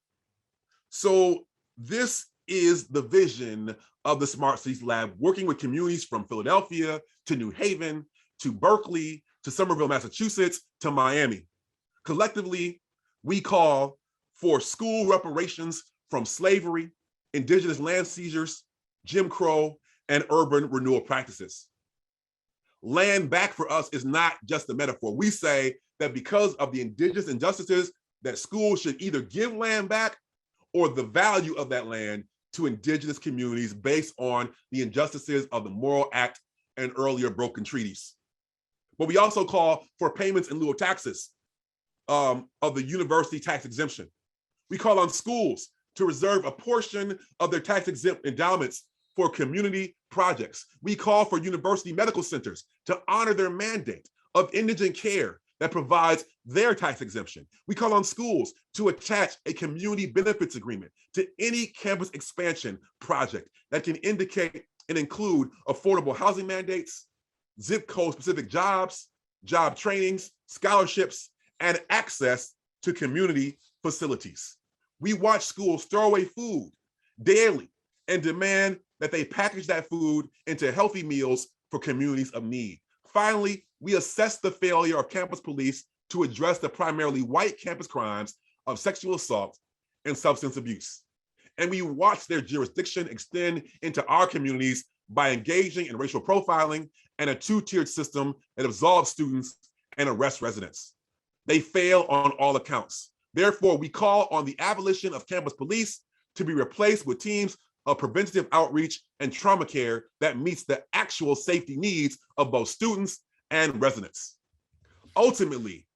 So this is the vision of the Smart Cities Lab, working with communities from Philadelphia to New Haven, to Berkeley, to Somerville, Massachusetts, to Miami. Collectively, we call for school reparations from slavery, indigenous land seizures, Jim Crow, and urban renewal practices. Land back for us is not just a metaphor. We say that because of the indigenous injustices, that schools should either give land back or the value of that land to indigenous communities based on the injustices of the Moral Act and earlier broken treaties. But we also call for payments in lieu of taxes of the university tax exemption. We call on schools to reserve a portion of their tax exempt endowments for community projects. We call for university medical centers to honor their mandate of indigent care that provides their tax exemption. We call on schools to attach a community benefits agreement to any campus expansion project that can indicate and include affordable housing mandates, zip code specific jobs, job trainings, scholarships, and access to community facilities. We watch schools throw away food daily and demand that they package that food into healthy meals for communities of need. Finally, we assess the failure of campus police to address the primarily white campus crimes of sexual assault and substance abuse. And we watch their jurisdiction extend into our communities by engaging in racial profiling and a two-tiered system that absolves students and arrests residents. They fail on all accounts. Therefore, we call on the abolition of campus police to be replaced with teams of preventative outreach and trauma care that meets the actual safety needs of both students and residents. Ultimately,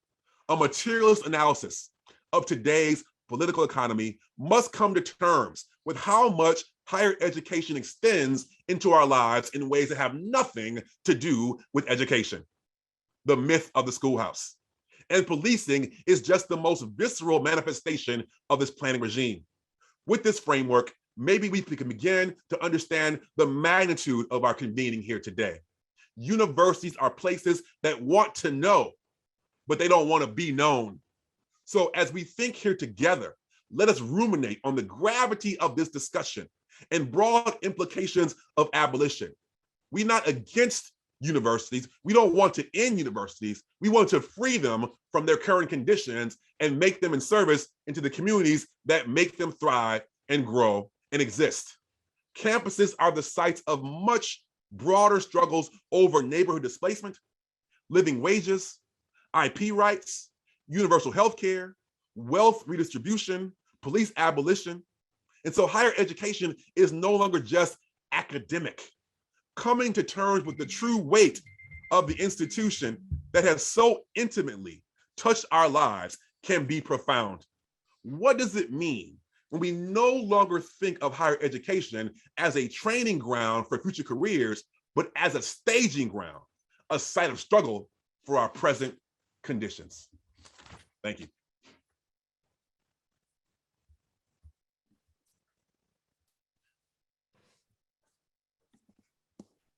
a materialist analysis of today's political economy must come to terms with how much higher education extends into our lives in ways that have nothing to do with education. The myth of the schoolhouse. And policing is just the most visceral manifestation of this planning regime. With this framework, maybe we can begin to understand the magnitude of our convening here today. Universities are places that want to know, but they don't want to be known. So as we think here together, let us ruminate on the gravity of this discussion and broad implications of abolition. We're not against universities. We don't want to end universities. We want to free them from their current conditions and make them in service into the communities that make them thrive and grow and exist. Campuses are the sites of much broader struggles over neighborhood displacement, living wages, IP rights, universal health care, wealth redistribution, police abolition. And so higher education is no longer just academic. Coming to terms with the true weight of the institution that has so intimately touched our lives can be profound. What does it mean when we no longer think of higher education as a training ground for future careers, but as a staging ground, a site of struggle for our present conditions? Thank you.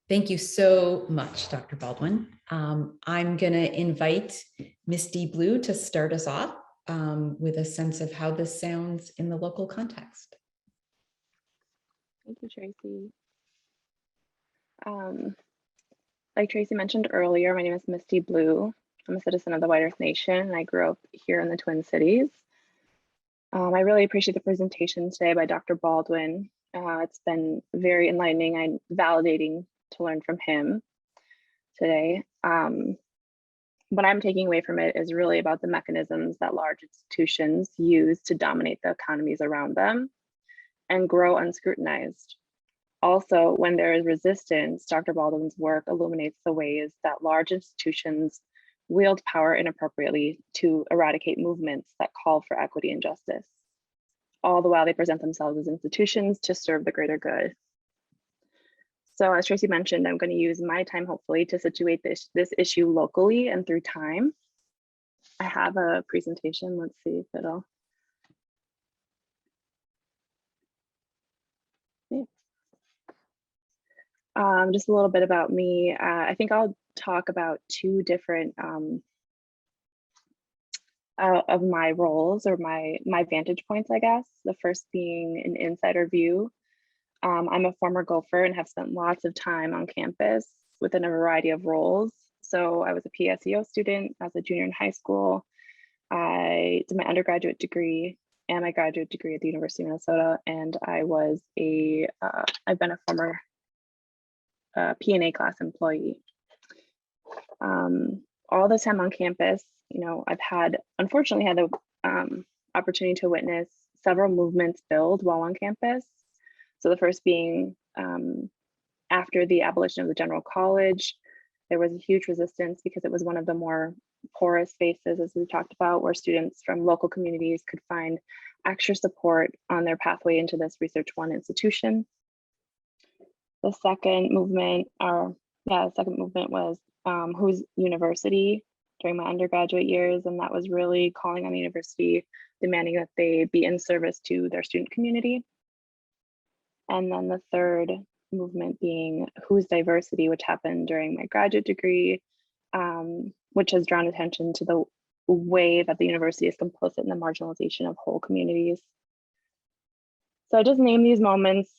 Thank you so much, Dr. Baldwin. I'm going to invite Misty Blue to start us off with a sense of how this sounds in the local context. Thank you, Tracey. Like Tracey mentioned earlier, my name is Misty Blue. I'm a citizen of the White Earth Nation, and I grew up here in the Twin Cities. I really appreciate the presentation today by Dr. Baldwin. It's been very enlightening and validating to learn from him today. What I'm taking away from it is really about the mechanisms that large institutions use to dominate the economies around them and grow unscrutinized. Also, when there is resistance, Dr. Baldwin's work illuminates the ways that large institutions wield power inappropriately to eradicate movements that call for equity and justice. All the while they present themselves as institutions to serve the greater good. So as Tracey mentioned, I'm going to use my time hopefully to situate this issue locally and through time. I have a presentation. Let's see if it'll. Just a little bit about me. I think I'll talk about two different of my roles or my vantage points, I guess. The first being an insider view. I'm a former Gopher and have spent lots of time on campus within a variety of roles. So I was a PSEO student as a junior in high school. I did my undergraduate degree and my graduate degree at the University of Minnesota, and I was I've been a former P&A class employee. All this time on campus, I've unfortunately had the opportunity to witness several movements build while on campus. So the first being after the abolition of the General College, there was a huge resistance because it was one of the more porous spaces, as we talked about, where students from local communities could find extra support on their pathway into this Research One institution. The second movement, was Whose University during my undergraduate years, and that was really calling on the university, demanding that they be in service to their student community. And then the third movement being Whose Diversity, which happened during my graduate degree, which has drawn attention to the way that the university is complicit in the marginalization of whole communities. So I just named these moments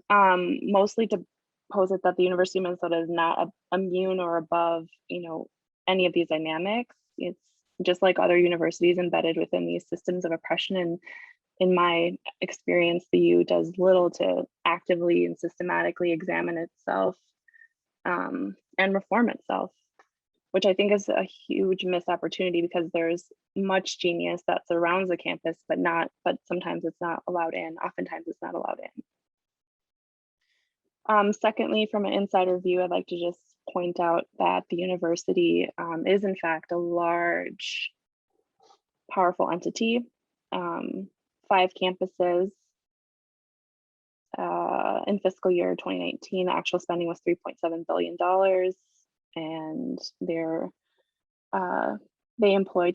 mostly to posit that the University of Minnesota is not immune or above, any of these dynamics. It's just like other universities embedded within these systems of oppression. And in my experience, the U does little to actively and systematically examine itself and reform itself, which I think is a huge missed opportunity because there's much genius that surrounds the campus, but sometimes it's not allowed in. Oftentimes it's not allowed in. Secondly, from an insider view, I'd like to just point out that the university is in fact a large, powerful entity. 5 campuses. In fiscal year 2019, the actual spending was $3.7 billion, and they employ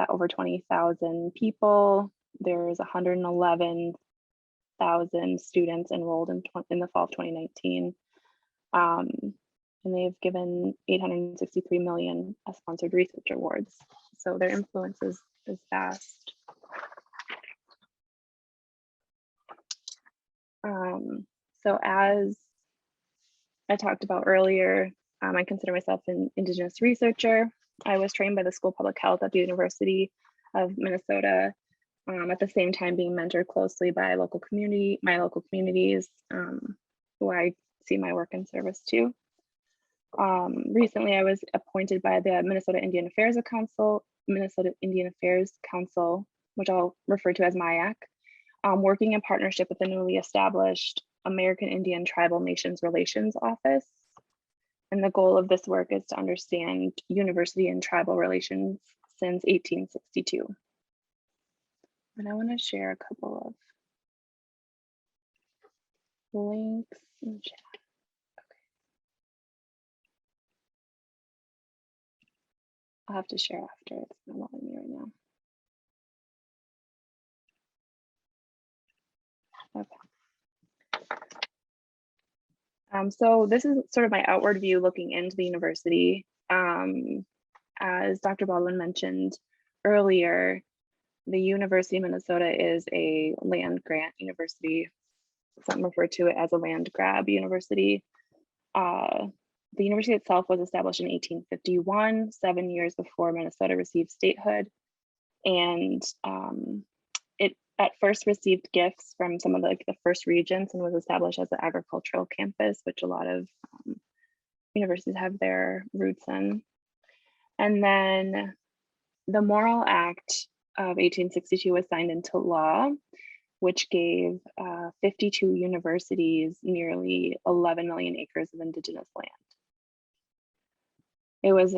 over 20,000 people. There's 111,000 students enrolled in the fall of 2019. And they've given 863 million sponsored research awards. So their influence is vast. So as I talked about earlier, I consider myself an Indigenous researcher. I was trained by the School of Public Health at the University of Minnesota, at the same time being mentored closely by my local communities, who I see my work in service to. Recently, I was appointed by the Minnesota Indian Affairs Council, which I'll refer to as MIAC, working in partnership with the newly established American Indian Tribal Nations Relations Office. And the goal of this work is to understand university and tribal relations since 1862. And I want to share a couple of links in the chat. I'll have to share after. It's not letting me right now. Okay. So this is sort of my outward view looking into the university. As Dr. Baldwin mentioned earlier, the University of Minnesota is a land grant university. Some refer to it as a land grab university. The university itself was established in 1851, 7 years before Minnesota received statehood. And it at first received gifts from some of the first regents and was established as an agricultural campus, which a lot of universities have their roots in. And then the Morrill Act of 1862 was signed into law, which gave 52 universities nearly 11 million acres of indigenous land. It was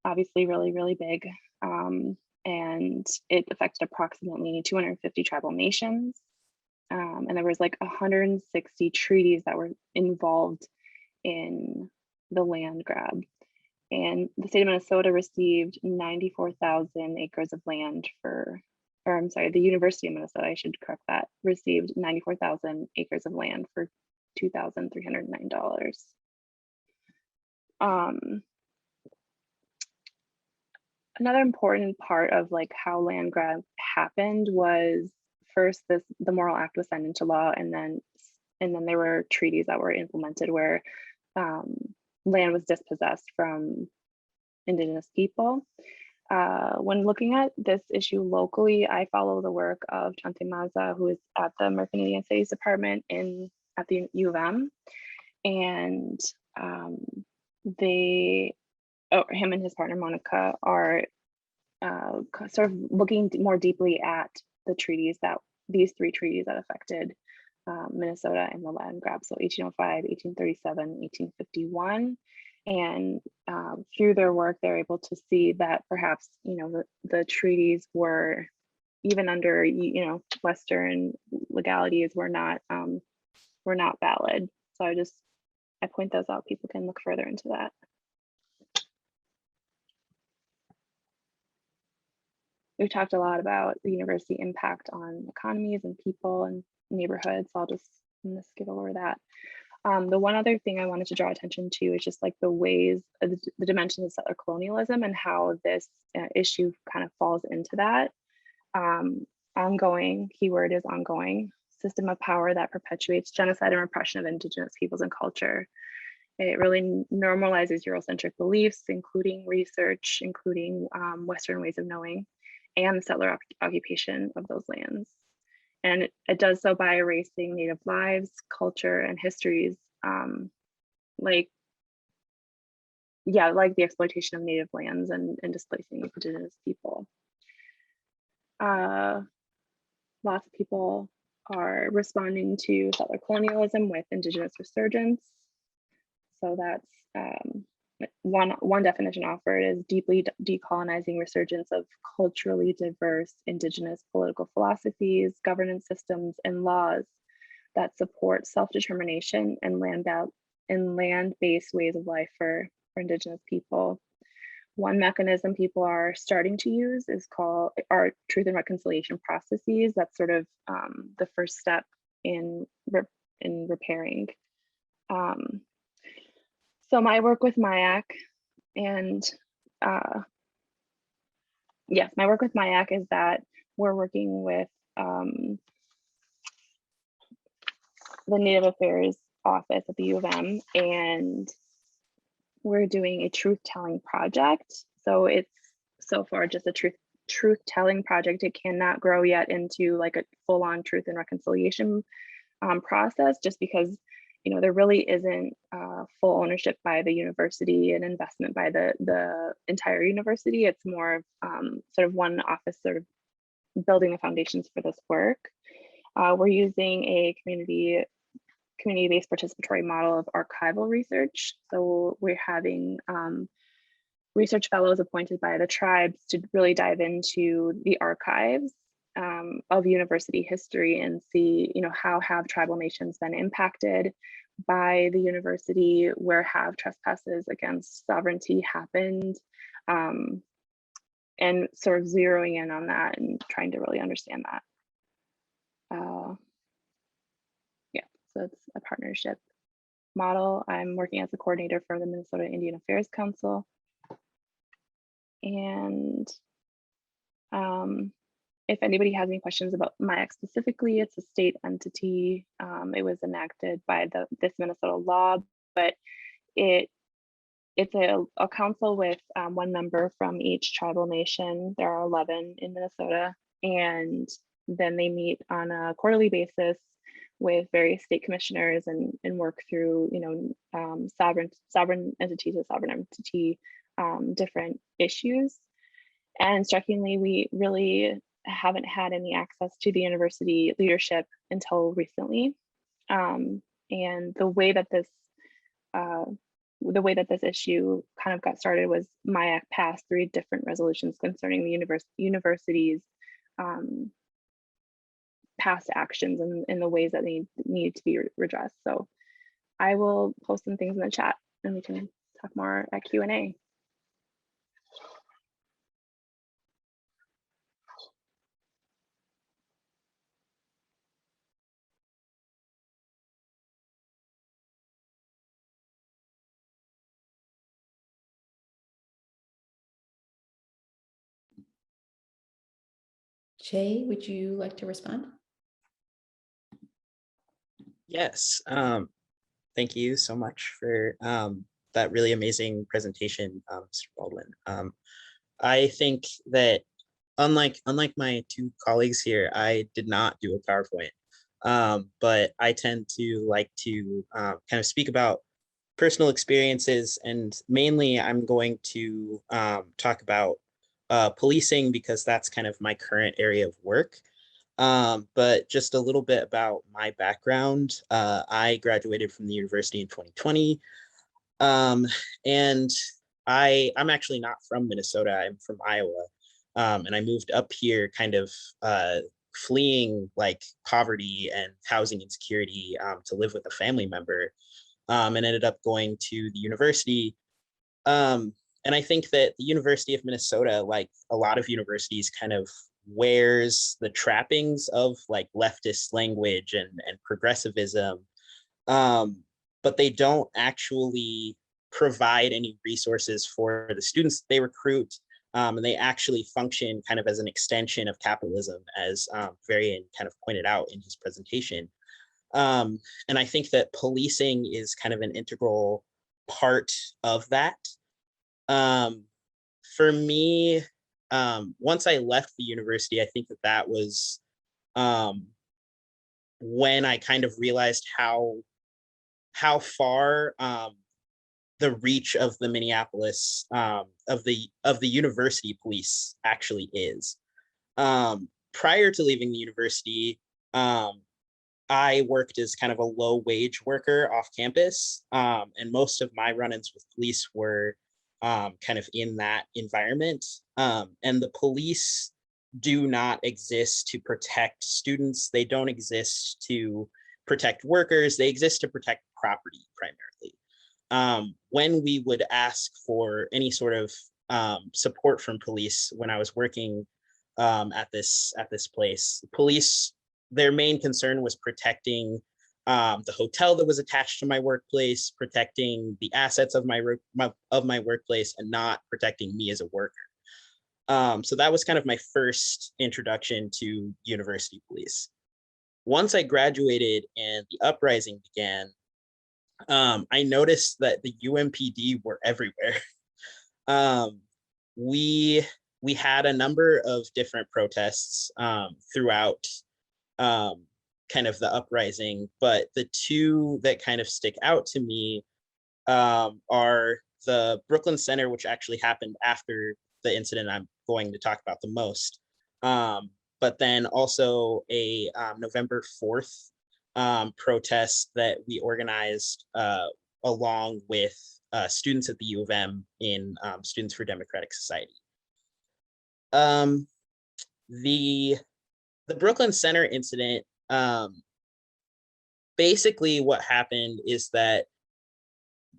obviously really big, and it affected approximately 250 tribal nations. And there was like 160 treaties that were involved in the land grab. And the state of Minnesota received 94,000 acres of land or I'm sorry, the University of Minnesota, I should correct that, received 94,000 acres of land for $2,309. Another important part of like how land grab happened was first the Morrill Act was signed into law, and then there were treaties that were implemented where land was dispossessed from indigenous people. When looking at this issue locally, I follow the work of Chante Maza, who is at the American Indian Studies Department at the U of M, and him and his partner Monica are sort of looking more deeply at these three treaties that affected Minnesota and the land grab, so 1805, 1837, 1851. And through their work, they're able to see that perhaps, the treaties were, even under, Western legalities, were not valid. So I point those out. People can look further into that. We've talked a lot about the university impact on economies and people and neighborhoods. So I'll just skip over that. The one other thing I wanted to draw attention to is just like the ways, the dimensions of settler colonialism and how this issue kind of falls into that. Ongoing, keyword is ongoing, system of power that perpetuates genocide and repression of indigenous peoples and culture. It really normalizes Eurocentric beliefs, including research, including Western ways of knowing, and the settler occupation of those lands. And it does so by erasing Native lives, culture, and histories, like the exploitation of Native lands and displacing indigenous people. Lots of people are responding to settler colonialism with Indigenous Resurgence. So that's one definition offered is deeply decolonizing resurgence of culturally diverse indigenous political philosophies, governance systems, and laws that support self-determination and land-based ways of life for indigenous people. One mechanism people are starting to use is called our truth and reconciliation processes. That's sort of the first step in repairing. So my work with MIAC is that we're working with the Native Affairs office at the U of M, and we're doing a truth-telling project. So it's so far just a truth-telling project. It cannot grow yet into like a full-on truth and reconciliation process, just because there really isn't full ownership by the university and investment by the entire university. It's more sort of one office sort of building the foundations for this work. We're using a community-based participatory model of archival research. So we're having research fellows appointed by the tribes to really dive into the archives of university history and see, how have tribal nations been impacted by the university, where have trespasses against sovereignty happened, and sort of zeroing in on that and trying to really understand that. So it's a partnership model. I'm working as a coordinator for the Minnesota Indian Affairs Council. And if anybody has any questions about MIAC specifically, it's a state entity. It was enacted by this Minnesota law, but it's a council with one member from each tribal nation. There are 11 in Minnesota, and then they meet on a quarterly basis with various state commissioners and work through, sovereign entity to sovereign entity, different issues. And strikingly, we really haven't had any access to the university leadership until recently. And the way that this issue kind of got started was MIAC passed 3 different resolutions concerning the university's past actions and the ways that they need to be redressed. So I will post some things in the chat and we can talk more at Q&A. Jay, would you like to respond? Yes, thank you so much for that really amazing presentation, Mr. Baldwin. I think that unlike my 2 colleagues here, I did not do a PowerPoint, but I tend to like to kind of speak about personal experiences, and mainly I'm going to talk about policing because that's kind of my current area of work. But just a little bit about my background. I graduated from the university in 2020. And I'm actually not from Minnesota, I'm from Iowa. And I moved up here kind of fleeing like poverty and housing insecurity to live with a family member, and ended up going to the university. And I think that the University of Minnesota, like a lot of universities, kind of wears the trappings of like leftist language and progressivism, but they don't actually provide any resources for the students they recruit, and they actually function kind of as an extension of capitalism, as Davarian kind of pointed out in his presentation. And I think that policing is kind of an integral part of that. For me, once I left the university, I think that was when I kind of realized how far the reach of the Minneapolis of the university police actually is. Prior to leaving the university, I worked as kind of a low wage worker off campus, and most of my run-ins with police were kind of in that environment. And the police do not exist to protect students. They don't exist to protect workers. They exist to protect property primarily. When we would ask for any sort of support from police when I was working at this place, police, their main concern was protecting the hotel that was attached to my workplace, protecting the assets of my workplace, and not protecting me as a worker. So that was kind of my first introduction to university police. Once I graduated and the uprising began, I noticed that the UMPD were everywhere. We had a number of different protests throughout kind of the uprising, but the 2 that kind of stick out to me are the Brooklyn Center, which actually happened after the incident I'm going to talk about the most, but then also a November 4th protest that we organized along with students at the U of M in Students for Democratic Society. The Brooklyn Center incident, basically what happened is that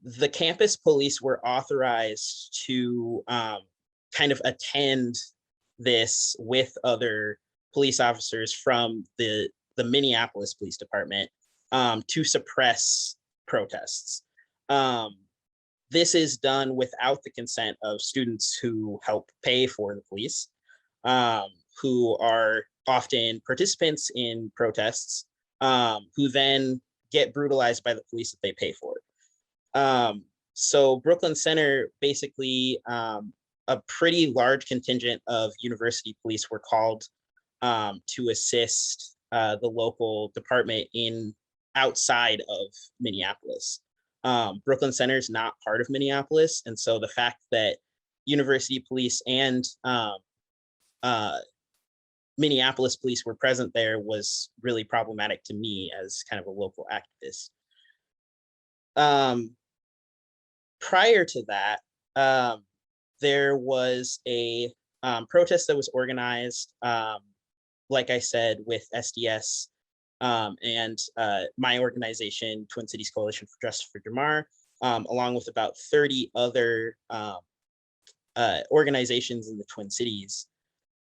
the campus police were authorized to kind of attend this with other police officers from the Minneapolis Police Department to suppress protests. This is done without the consent of students who help pay for the police, who are often participants in protests, who then get brutalized by the police that they pay for. So Brooklyn Center, basically a pretty large contingent of university police were called to assist the local department in outside of Minneapolis. Brooklyn Center is not part of Minneapolis, and so the fact that University Police and Minneapolis police were present there was really problematic to me as kind of a local activist. Prior to that, there was a protest that was organized, like I said, with SDS and my organization, Twin Cities Coalition for Justice for Jamar, along with about 30 other organizations in the Twin Cities.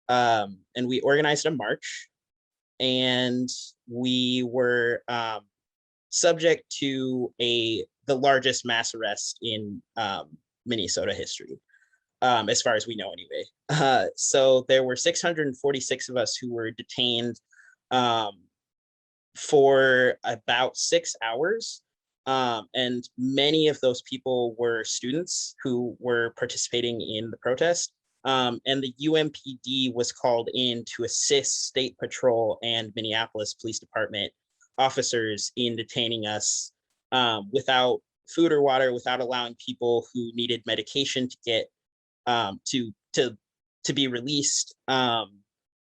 And we organized a march, and we were subject to the largest mass arrest in Minnesota history, as far as we know anyway. So there were 646 of us who were detained for about 6 hours. And many of those people were students who were participating in the protest. And the UMPD was called in to assist State Patrol and Minneapolis Police Department officers in detaining us without food or water, without allowing people who needed medication to get to be released.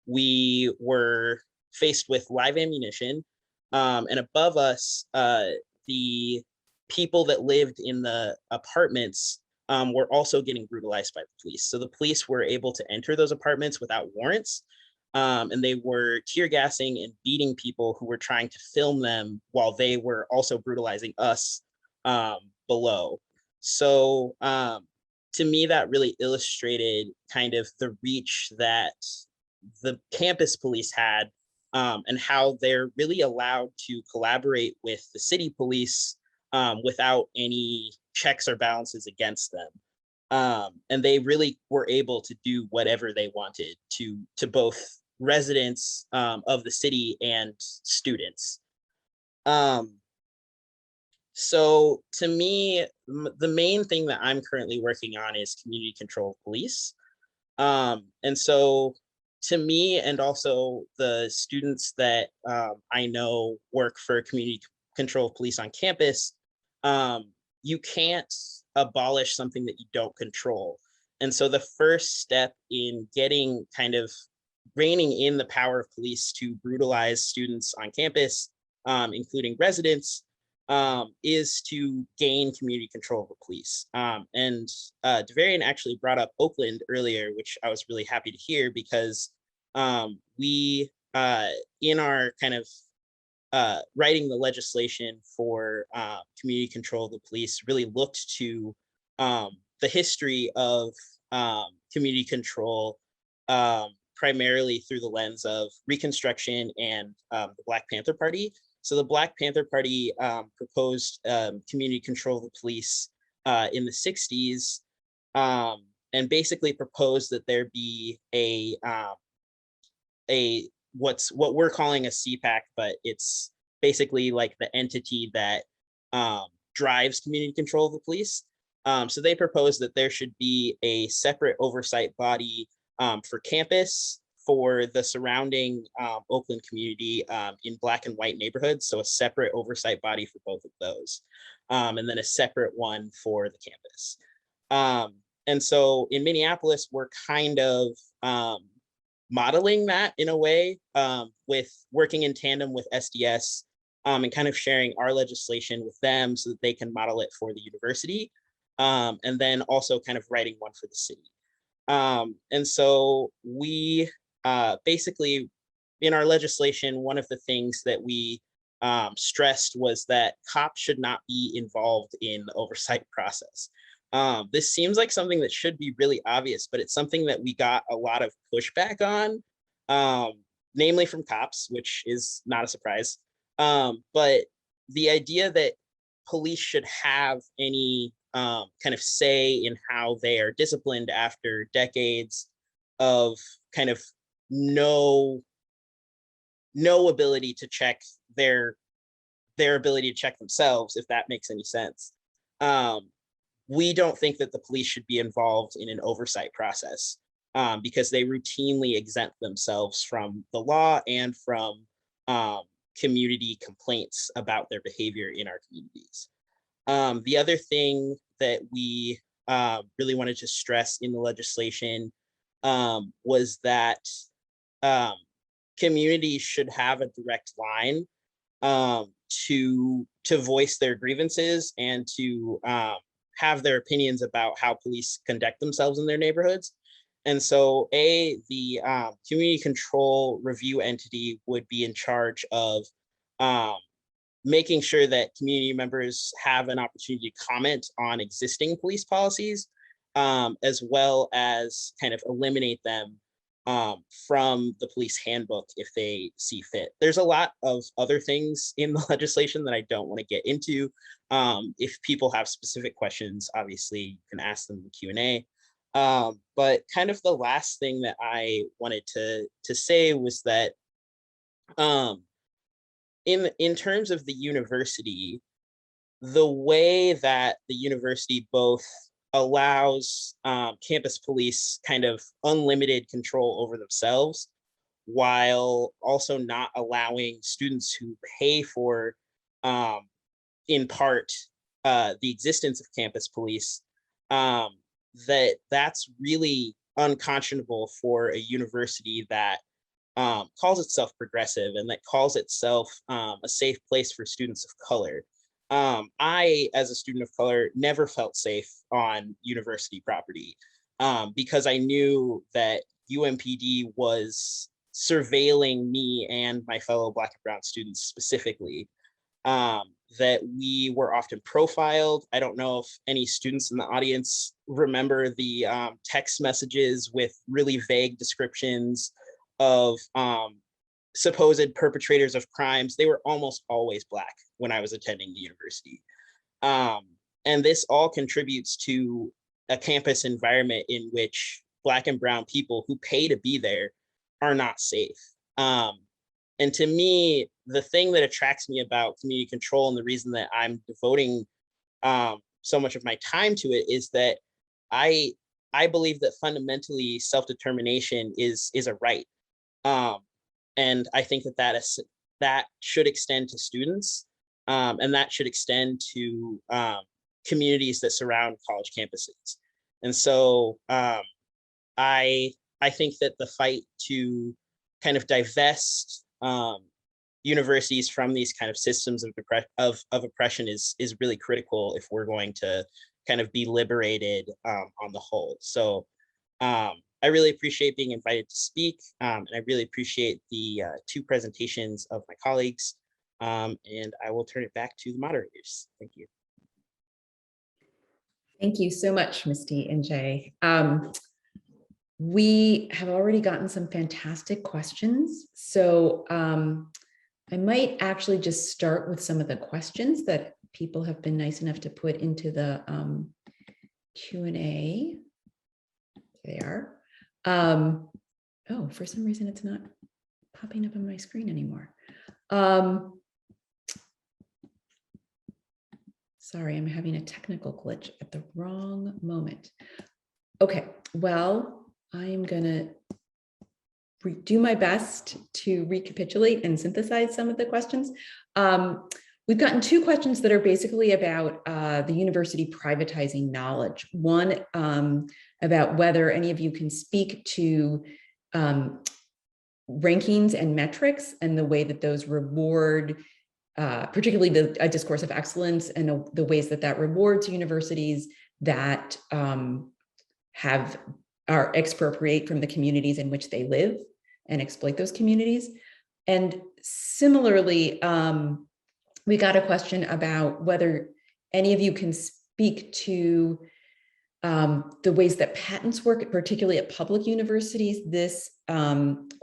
We were faced with live ammunition, and above us, the people that lived in the apartments were also getting brutalized by the police. So the police were able to enter those apartments without warrants, and they were tear gassing and beating people who were trying to film them while they were also brutalizing us below. So to me, that really illustrated kind of the reach that the campus police had, and how they're really allowed to collaborate with the city police without any checks or balances against them. And they really were able to do whatever they wanted to both residents of the city and students. So to me, the main thing that I'm currently working on is community control police. And so to me, and also the students that I know work for community control police on campus, you can't abolish something that you don't control. And so the first step in getting kind of reining in the power of police to brutalize students on campus, including residents, is to gain community control of the police. And Davarian actually brought up Oakland earlier, which I was really happy to hear, because we, in our kind of writing the legislation for community control of the police, really looked to the history of community control, primarily through the lens of Reconstruction and the Black Panther Party. So the Black Panther Party proposed community control of the police in the 60s, and basically proposed that there be what we're calling a CPAC, but it's basically like the entity that drives community control of the police. So they proposed that there should be a separate oversight body for campus, for the surrounding Oakland community in Black and white neighborhoods. So a separate oversight body for both of those, and then a separate one for the campus. And so in Minneapolis, we're kind of modeling that in a way, with working in tandem with SDS, and kind of sharing our legislation with them so that they can model it for the university, and then also kind of writing one for the city. And so we basically, in our legislation, one of the things that we stressed was that cops should not be involved in the oversight process. This seems like something that should be really obvious, but it's something that we got a lot of pushback on, namely from cops, which is not a surprise. But the idea that police should have any kind of say in how they are disciplined after decades of kind of no ability to check their ability to check themselves, if that makes any sense. We don't think that the police should be involved in an oversight process. because they routinely exempt themselves from the law and from community complaints about their behavior in our communities. The other thing that we really wanted to stress in the legislation was that communities should have a direct line to voice their grievances and to have their opinions about how police conduct themselves in their neighborhoods. And so the community control review entity would be in charge of making sure that community members have an opportunity to comment on existing police policies, as well as kind of eliminate them from the police handbook if they see fit. There's a lot of other things in the legislation that I don't want to get into. If people have specific questions, obviously you can ask them in the Q&A. But kind of the last thing that I wanted to say was that in terms of the university, the way that the university both allows campus police kind of unlimited control over themselves, while also not allowing students who pay for, in part, the existence of campus police, that's really unconscionable for a university that calls itself progressive and that calls itself a safe place for students of color. I, as a student of color, never felt safe on university property because I knew that UMPD was surveilling me and my fellow Black and Brown students specifically, that we were often profiled. I don't know if any students in the audience remember the text messages with really vague descriptions of supposed perpetrators of crimes. They were almost always Black when I was attending the university. And this all contributes to a campus environment in which Black and Brown people who pay to be there are not safe. And to me, the thing that attracts me about community control and the reason that I'm devoting so much of my time to it is that I believe that fundamentally self-determination is a right. And I think that should extend to students, and that should extend to communities that surround college campuses. And so I think that the fight to kind of divest universities from these kind of systems of oppression is really critical if we're going to kind of be liberated on the whole. So I really appreciate being invited to speak, and I really appreciate the two presentations of my colleagues, and I will turn it back to the moderators. Thank you. Thank you so much, Misty and Jay. We have already gotten some fantastic questions, so I might actually just start with some of the questions that people have been nice enough to put into the Q&A. There they are. Oh, for some reason it's not popping up on my screen anymore. Sorry, I'm having a technical glitch at the wrong moment. Okay, well, I'm gonna do my best to recapitulate and synthesize some of the questions. We've gotten two questions that are basically about the university privatizing knowledge. One about whether any of you can speak to rankings and metrics and the way that those reward, particularly a discourse of excellence and the ways that that rewards universities that are expropriate from the communities in which they live and exploit those communities. And similarly, we got a question about whether any of you can speak to the ways that patents work, particularly at public universities. This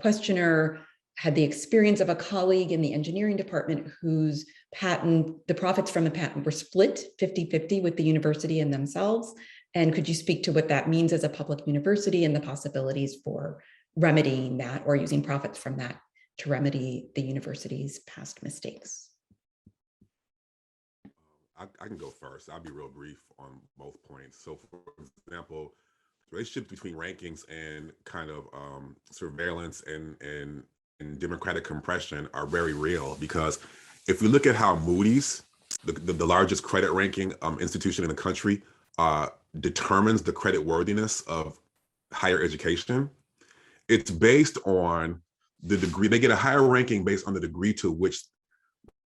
questioner had the experience of a colleague in the engineering department whose patent, the profits from the patent were split 50-50 with the university and themselves. And could you speak to what that means as a public university and the possibilities for remedying that or using profits from that to remedy the university's past mistakes? I can go first. I'll be real brief on both points. So for example, relationship between rankings and kind of surveillance and democratic compression are very real, because if we look at how Moody's, the largest credit ranking institution in the country, determines the credit worthiness of higher education, it's based on the degree. They get a higher ranking based on the degree to which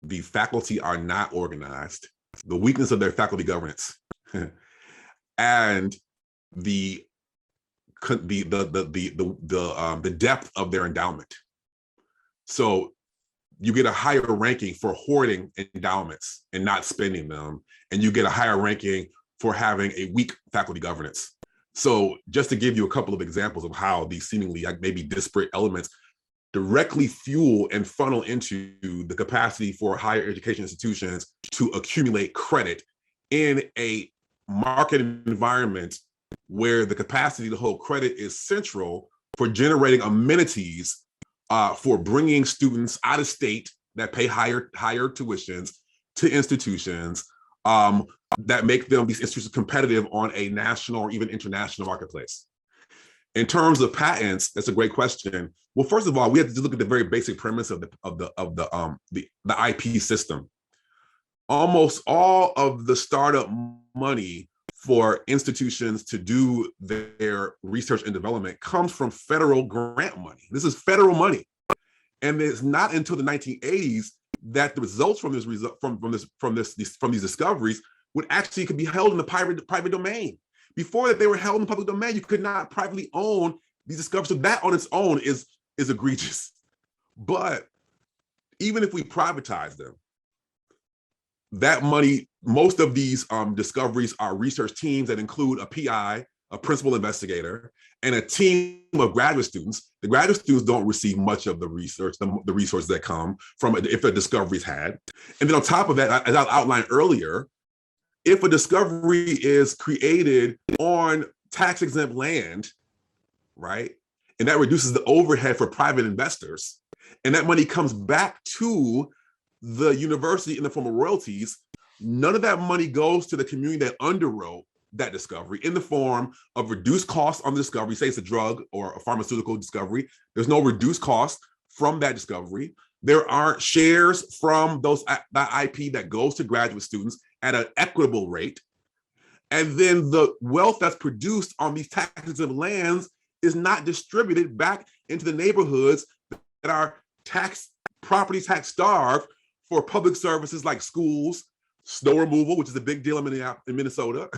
the faculty are not organized, the weakness of their faculty governance, and the depth of their endowment. So you get a higher ranking for hoarding endowments and not spending them, and you get a higher ranking for having a weak faculty governance. So just to give you a couple of examples of how these seemingly like maybe disparate elements directly fuel and funnel into the capacity for higher education institutions to accumulate credit in a market environment where the capacity to hold credit is central for generating amenities for bringing students out of state that pay higher tuitions to institutions that make these institutions competitive on a national or even international marketplace. In terms of patents, that's a great question. Well, first of all, we have to look at the very basic premise of the IP system. Almost all of the startup money for institutions to do their research and development comes from federal grant money. This is federal money, and it's not until the 1980s that the results from these discoveries would actually could be held in the private domain. Before that, they were held in the public domain. You could not privately own these discoveries. So that on its own is egregious. But even if we privatize them, that money, most of these discoveries are research teams that include a PI, a principal investigator, and a team of graduate students. The graduate students don't receive much of the research, the resources that come from it if a discovery is had. And then on top of that, as I outlined earlier, if a discovery is created on tax-exempt land, right, and that reduces the overhead for private investors, and that money comes back to the university in the form of royalties, none of that money goes to the community that underwrote that discovery in the form of reduced costs on the discovery. Say it's a drug or a pharmaceutical discovery. There's no reduced cost from that discovery. There aren't shares from that IP that goes to graduate students at an equitable rate. And then the wealth that's produced on these tax-exempt lands is not distributed back into the neighborhoods that are property tax starved for public services like schools, snow removal, which is a big deal in Minnesota,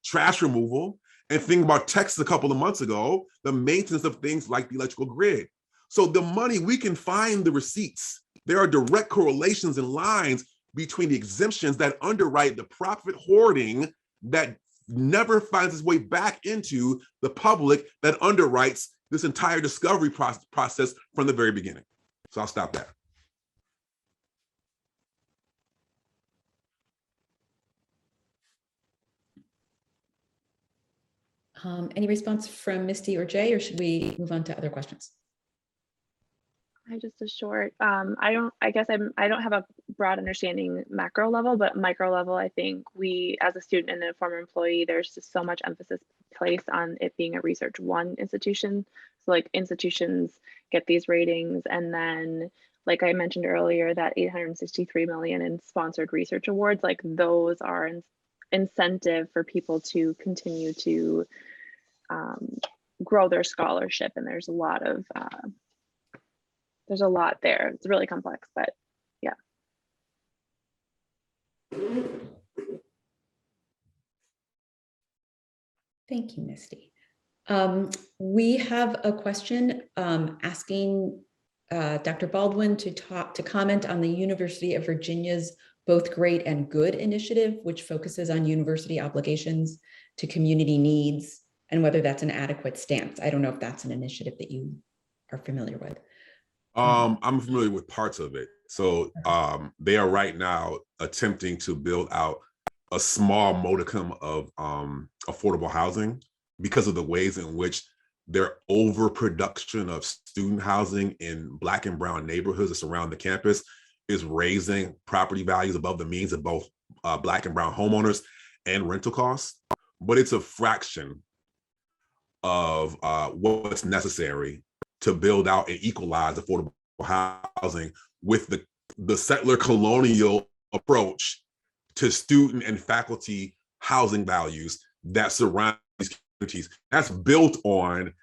trash removal, and think about Texas a couple of months ago, the maintenance of things like the electrical grid. So the money, we can find the receipts. There are direct correlations and lines between the exemptions that underwrite the profit hoarding that never finds its way back into the public that underwrites this entire discovery process from the very beginning. So I'll stop that. Any response from Misty or Jay, or should we move on to other questions? Just a short, I don't have a broad understanding macro level, but micro level, I think we, as a student and a former employee, there's just so much emphasis placed on it being a research one institution. So like institutions get these ratings, and then like I mentioned earlier, that 863 million in sponsored research awards, like those are an incentive for people to continue to grow their scholarship. And there's a lot there. It's really complex, but yeah. Thank you, Misty. We have a question asking Dr. Baldwin to comment on the University of Virginia's Both Great and Good initiative, which focuses on university obligations to community needs and whether that's an adequate stance. I don't know if that's an initiative that you are familiar with. I'm familiar with parts of it. So they are right now attempting to build out a small modicum of affordable housing because of the ways in which their overproduction of student housing in Black and brown neighborhoods that surround the campus is raising property values above the means of both Black and brown homeowners and rental costs. But it's a fraction of what's necessary to build out and equalize affordable housing with the settler colonial approach to student and faculty housing values that surround these communities. That's built on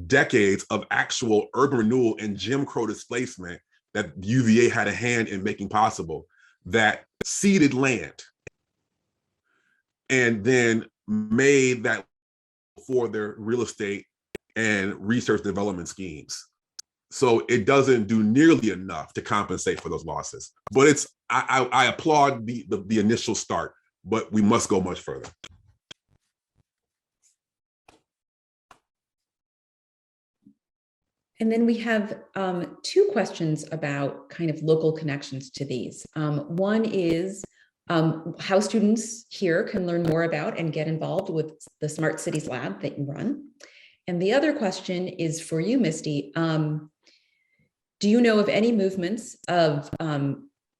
decades of actual urban renewal and Jim Crow displacement that UVA had a hand in making possible, that ceded land and then made that for their real estate and research development schemes. So it doesn't do nearly enough to compensate for those losses. But it's I applaud the initial start, but we must go much further. And then we have two questions about kind of local connections to these. One is how students here can learn more about and get involved with the Smart Cities Lab that you run. And the other question is for you, Misty. Do you know of any movements of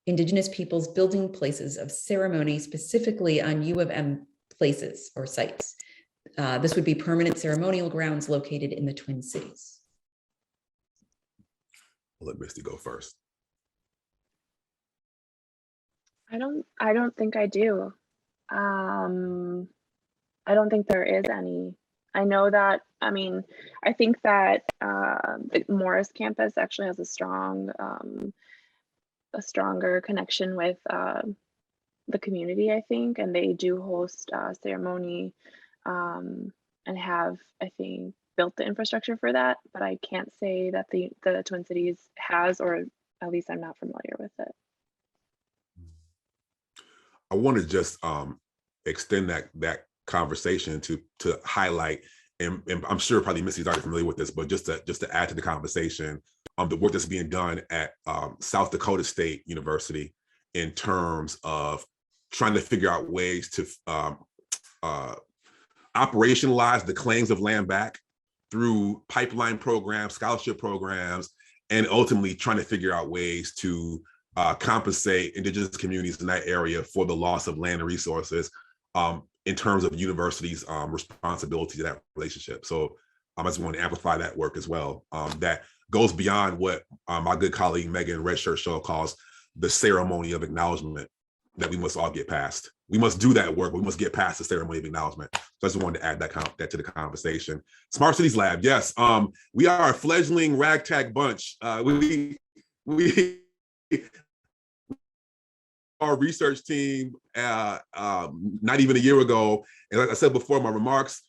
Indigenous peoples building places of ceremony specifically on U of M places or sites? This would be permanent ceremonial grounds located in the Twin Cities. I'll let Misty go first. I don't think I do. I don't think there is any. I know that, I mean, I think that the Morris campus actually has a stronger connection with the community, I think, and they do host ceremony and have, I think, built the infrastructure for that, but I can't say that the Twin Cities has, or at least I'm not familiar with it. I want to just extend that conversation to highlight, and I'm sure probably Misty's already familiar with this, but just to add to the conversation, the work that's being done at South Dakota State University in terms of trying to figure out ways to operationalize the claims of land back through pipeline programs, scholarship programs, and ultimately trying to figure out ways to compensate Indigenous communities in that area for the loss of land and resources in terms of universities' responsibility to that relationship. So I just want to amplify that work as well. That goes beyond what my good colleague Megan Red Shirt Show calls the ceremony of acknowledgement that we must all get past. We must do that work, but we must get past the ceremony of acknowledgement. So I just wanted to add that to the conversation. Smart Cities Lab, yes. We are a fledgling ragtag bunch. Our research team not even a year ago, and like I said before in my remarks,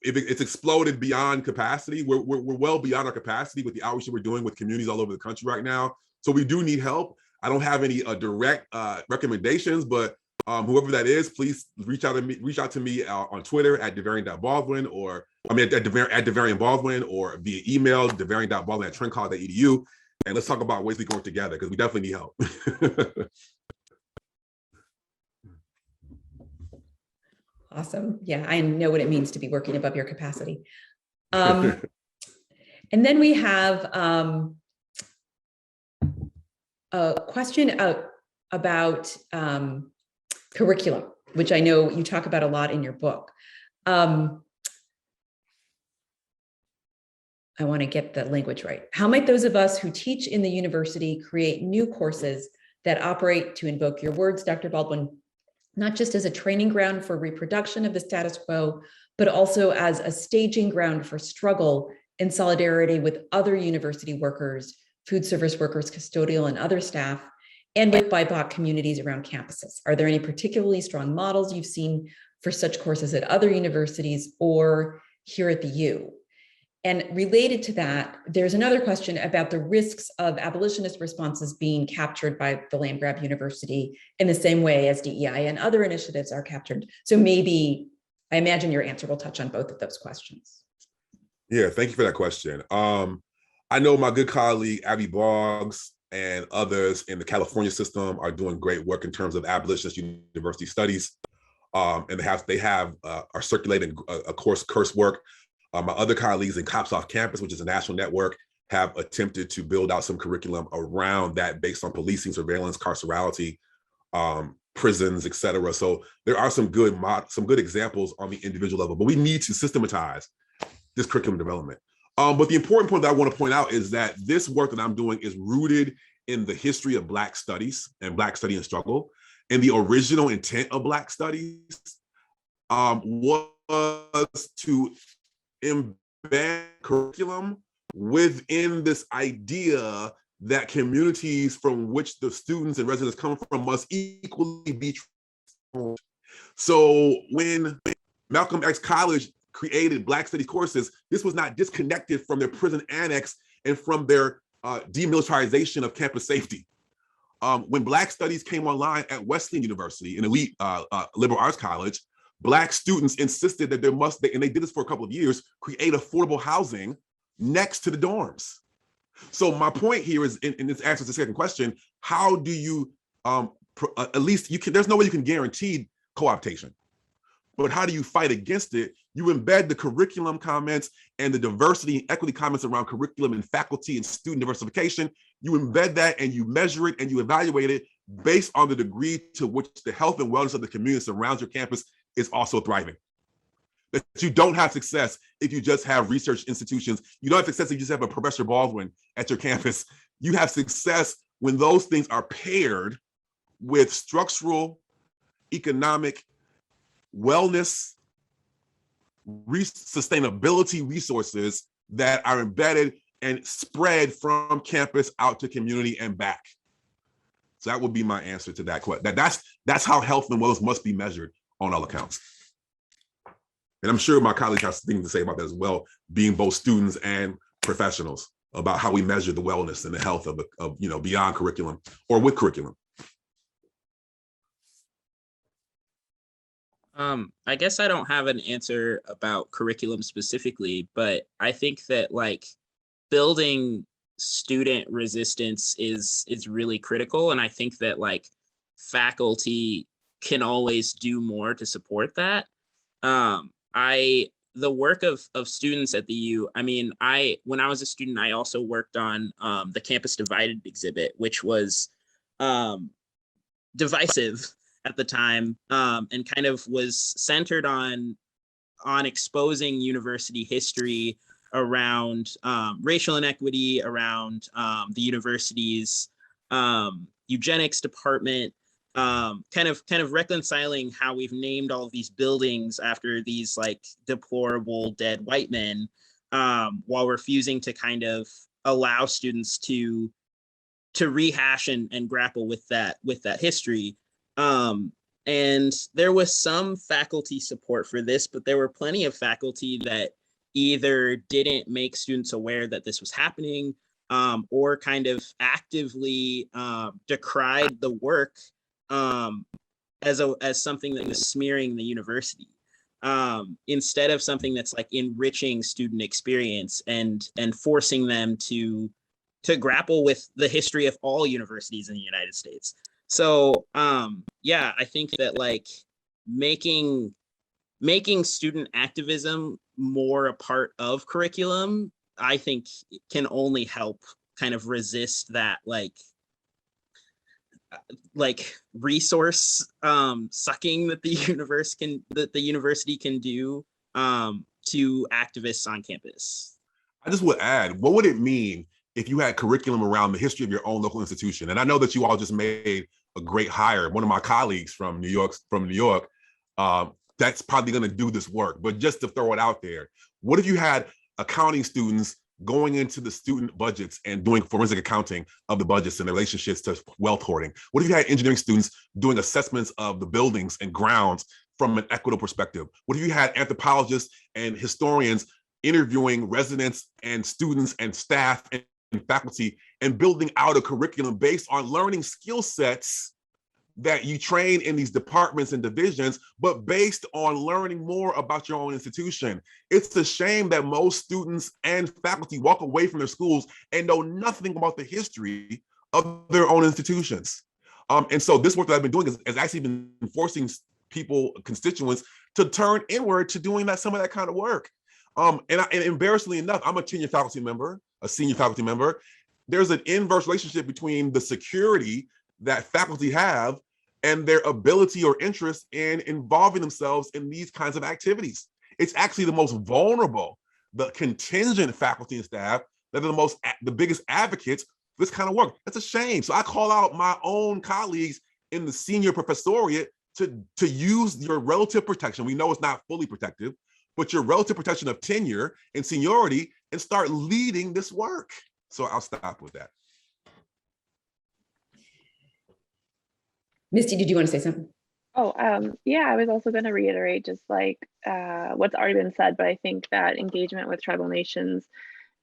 it's exploded beyond capacity. We're well beyond our capacity with the outreach that we're doing with communities all over the country right now. So we do need help. I don't have any direct recommendations, but whoever that is, please reach out to me on Twitter at Davarian.Baldwin, or at Davarian Baldwin, or via email Davarian.Baldwin@trincollege.edu, and let's talk about ways we can work together, because we definitely need help. Awesome. Yeah, I know what it means to be working above your capacity. And then we have a question about curriculum, which I know you talk about a lot in your book. I want to get the language right. How might those of us who teach in the university create new courses that operate, to invoke your words, Dr. Baldwin, not just as a training ground for reproduction of the status quo, but also as a staging ground for struggle in solidarity with other university workers, food service workers, custodial and other staff, and with BIPOC communities around campuses? Are there any particularly strong models you've seen for such courses at other universities or here at the U? And related to that, there's another question about the risks of abolitionist responses being captured by the land grab university in the same way as DEI and other initiatives are captured. So maybe, I imagine your answer will touch on both of those questions. Yeah, thank you for that question. I know my good colleague, Abby Boggs, and others in the California system are doing great work in terms of abolitionist university studies. And they are circulating a course work. My other colleagues in Cops Off Campus, which is a national network, have attempted to build out some curriculum around that based on policing, surveillance, carcerality, prisons, et cetera. So there are some good examples on the individual level, but we need to systematize this curriculum development. But the important point that I want to point out is that this work that I'm doing is rooted in the history of Black studies and Black study and struggle. And the original intent of Black studies was to embed curriculum within this idea that communities from which the students and residents come from must equally be transformed. So when Malcolm X College created Black studies courses, this was not disconnected from their prison annex and from their demilitarization of campus safety. When Black studies came online at Wesleyan University, an elite liberal arts college, Black students insisted that there must, and they did this for a couple of years, create affordable housing next to the dorms. So my point here is, in this answer to the second question, how do you, at least you can, there's no way you can guarantee co-optation, but how do you fight against it? You embed the curriculum comments and the diversity and equity comments around curriculum and faculty and student diversification. You embed that and you measure it and you evaluate it based on the degree to which the health and wellness of the community that surrounds your campus is also thriving. That you don't have success if you just have research institutions. You don't have success if you just have a Professor Baldwin at your campus. You have success when those things are paired with structural, economic, wellness, sustainability resources that are embedded and spread from campus out to community and back. So that would be my answer to that question. That's how health and wellness must be measured on all accounts. And I'm sure my colleagues have things to say about that as well, being both students and professionals, about how we measure the wellness and the health of beyond curriculum or with curriculum. I guess I don't have an answer about curriculum specifically, but I think that like building student resistance is really critical. And I think that like faculty can always do more to support that. The work of students at the U, I mean, when I was a student, I also worked on the Campus Divided exhibit, which was divisive at the time, and kind of was centered on exposing university history around racial inequity, around the university's eugenics department, kind of reconciling how we've named all of these buildings after these like deplorable dead white men, while refusing to kind of allow students to rehash and grapple with that history. And there was some faculty support for this, but there were plenty of faculty that either didn't make students aware that this was happening, or kind of actively decried the work as something that was smearing the university, instead of something that's like enriching student experience and forcing them to grapple with the history of all universities in the United States. So yeah, I think that like making student activism more a part of curriculum, I think can only help kind of resist that like resource sucking that the university can do to activists on campus. I just would add, what would it mean if you had curriculum around the history of your own local institution? And I know that you all just made a great hire. One of my colleagues from New York, that's probably going to do this work. But just to throw it out there, what if you had accounting students going into the student budgets and doing forensic accounting of the budgets and the relationships to wealth hoarding? What if you had engineering students doing assessments of the buildings and grounds from an equitable perspective? What if you had anthropologists and historians interviewing residents and students and staff and faculty and building out a curriculum based on learning skill sets that you train in these departments and divisions, but based on learning more about your own institution? It's a shame that most students and faculty walk away from their schools and know nothing about the history of their own institutions. And so this work that I've been doing has actually been forcing constituents to turn inward to doing some of that kind of work. And embarrassingly enough, I'm a senior faculty member. There's an inverse relationship between the security that faculty have and their ability or interest in involving themselves in these kinds of activities. It's actually the most vulnerable the contingent faculty and staff that are the biggest advocates for this kind of work. That's a shame. So I call out my own colleagues in the senior professoriate to use your relative protection. We know it's not fully protective, but your relative protection of tenure and seniority and start leading this work. So I'll stop with that. Misty, did you want to say something? Oh, yeah, I was also going to reiterate just like what's already been said, but I think that engagement with tribal nations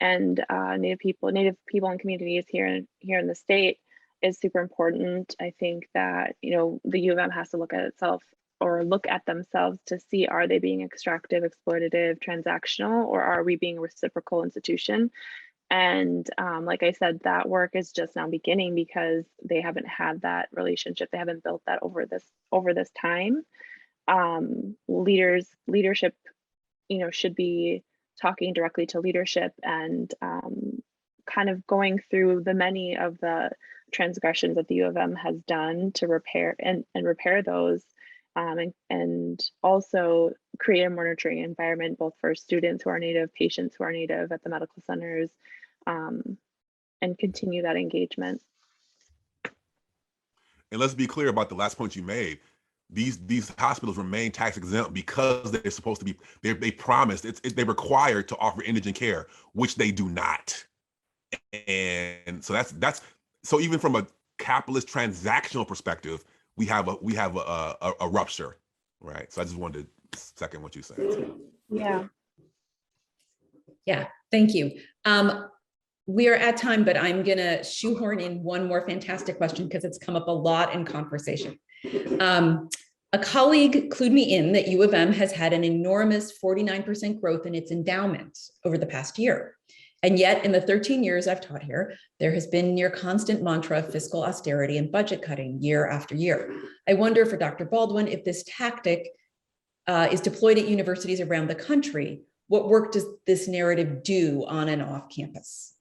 and Native people and communities here in the state is super important. I think that, you know, the U of M has to look at itself or look at themselves to see, are they being extractive, exploitative, transactional, or are we being a reciprocal institution? And like I said, that work is just now beginning because they haven't had that relationship. They haven't built that over this time. Leadership, you know, should be talking directly to leadership and kind of going through the many of the transgressions that the U of M has done to repair and repair those, and also create a more nurturing environment both for students who are Native, patients who are Native at the medical centers, and continue that engagement. And let's be clear about the last point you made. These hospitals remain tax exempt because they're supposed to be, they promised, they're required to offer indigent care, which they do not. And so that's so even from a capitalist transactional perspective, we have a rupture, right? So I just wanted to second what you said. Yeah, thank you. We are at time, but I'm gonna shoehorn in one more fantastic question because it's come up a lot in conversation. A colleague clued me in that U of M has had an enormous 49% growth in its endowment over the past year. And yet in the 13 years I've taught here, there has been near constant mantra of fiscal austerity and budget cutting year after year. I wonder for Dr. Baldwin, if this tactic is deployed at universities around the country, what work does this narrative do on and off campus?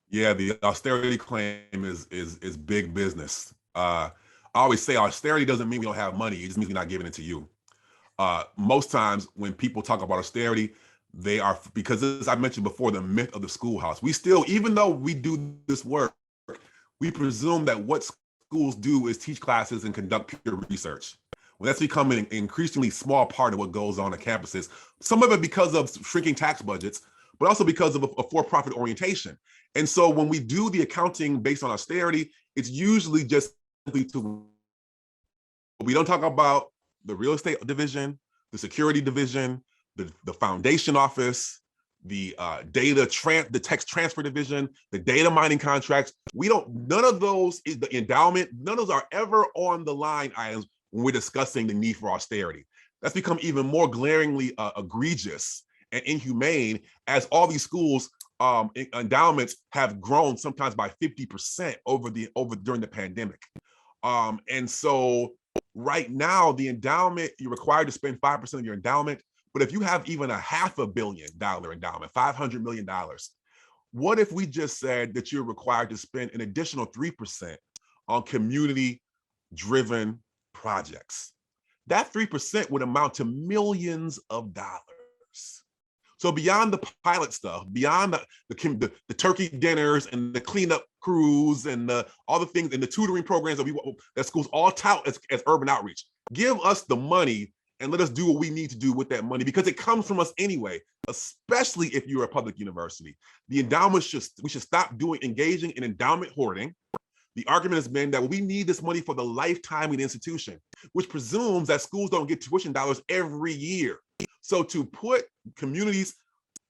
Yeah, the austerity claim is big business. I always say austerity doesn't mean we don't have money. It just means we're not giving it to you. Most times when people talk about austerity, they are, because as I mentioned before, the myth of the schoolhouse. We still, even though we do this work, we presume that what schools do is teach classes and conduct peer research. Well, that's becoming an increasingly small part of what goes on campuses. Some of it because of shrinking tax budgets, but also because of a for-profit orientation. And so when we do the accounting based on austerity, it's usually just to, we don't talk about the real estate division, the security division, the foundation office, the the text transfer division, the data mining contracts. None of those is the endowment. None of those are ever on the line items when we're discussing the need for austerity. That's become even more glaringly egregious and inhumane as all these schools endowments have grown sometimes by 50% during the pandemic. And so right now the endowment, you're required to spend 5% of your endowment. But if you have even a $500 million endowment, $500 million, what if we just said that you're required to spend an additional 3% on community-driven projects? That 3% would amount to millions of dollars. So beyond the pilot stuff, beyond the turkey dinners and the cleanup crews and all the things and the tutoring programs that schools all tout as urban outreach, give us the money and let us do what we need to do with that money, because it comes from us anyway, especially if you're a public university. The endowment we should stop engaging in endowment hoarding. The argument has been that we need this money for the lifetime of the institution, which presumes that schools don't get tuition dollars every year. So to put communities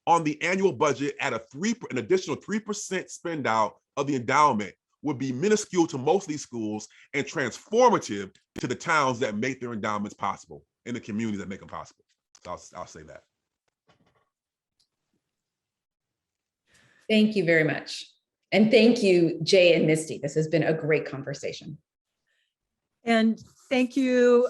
on the annual budget at an additional 3% spend out of the endowment would be minuscule to most of these schools and transformative to the towns that make their endowments possible and the communities that make them possible. So I'll say that. Thank you very much. And thank you, Jay and Misty. This has been a great conversation. And thank you,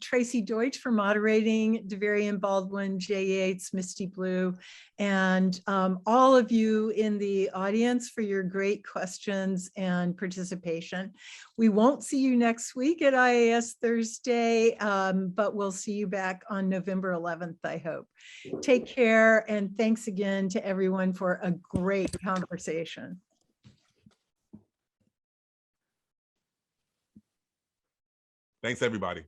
Tracey Deutsch, for moderating, Davarian Baldwin, Yates, Misty Blue, and all of you in the audience for your great questions and participation. We won't see you next week at IAS Thursday, but we'll see you back on November 11th, I hope. Take care, and thanks again to everyone for a great conversation. Thanks, everybody.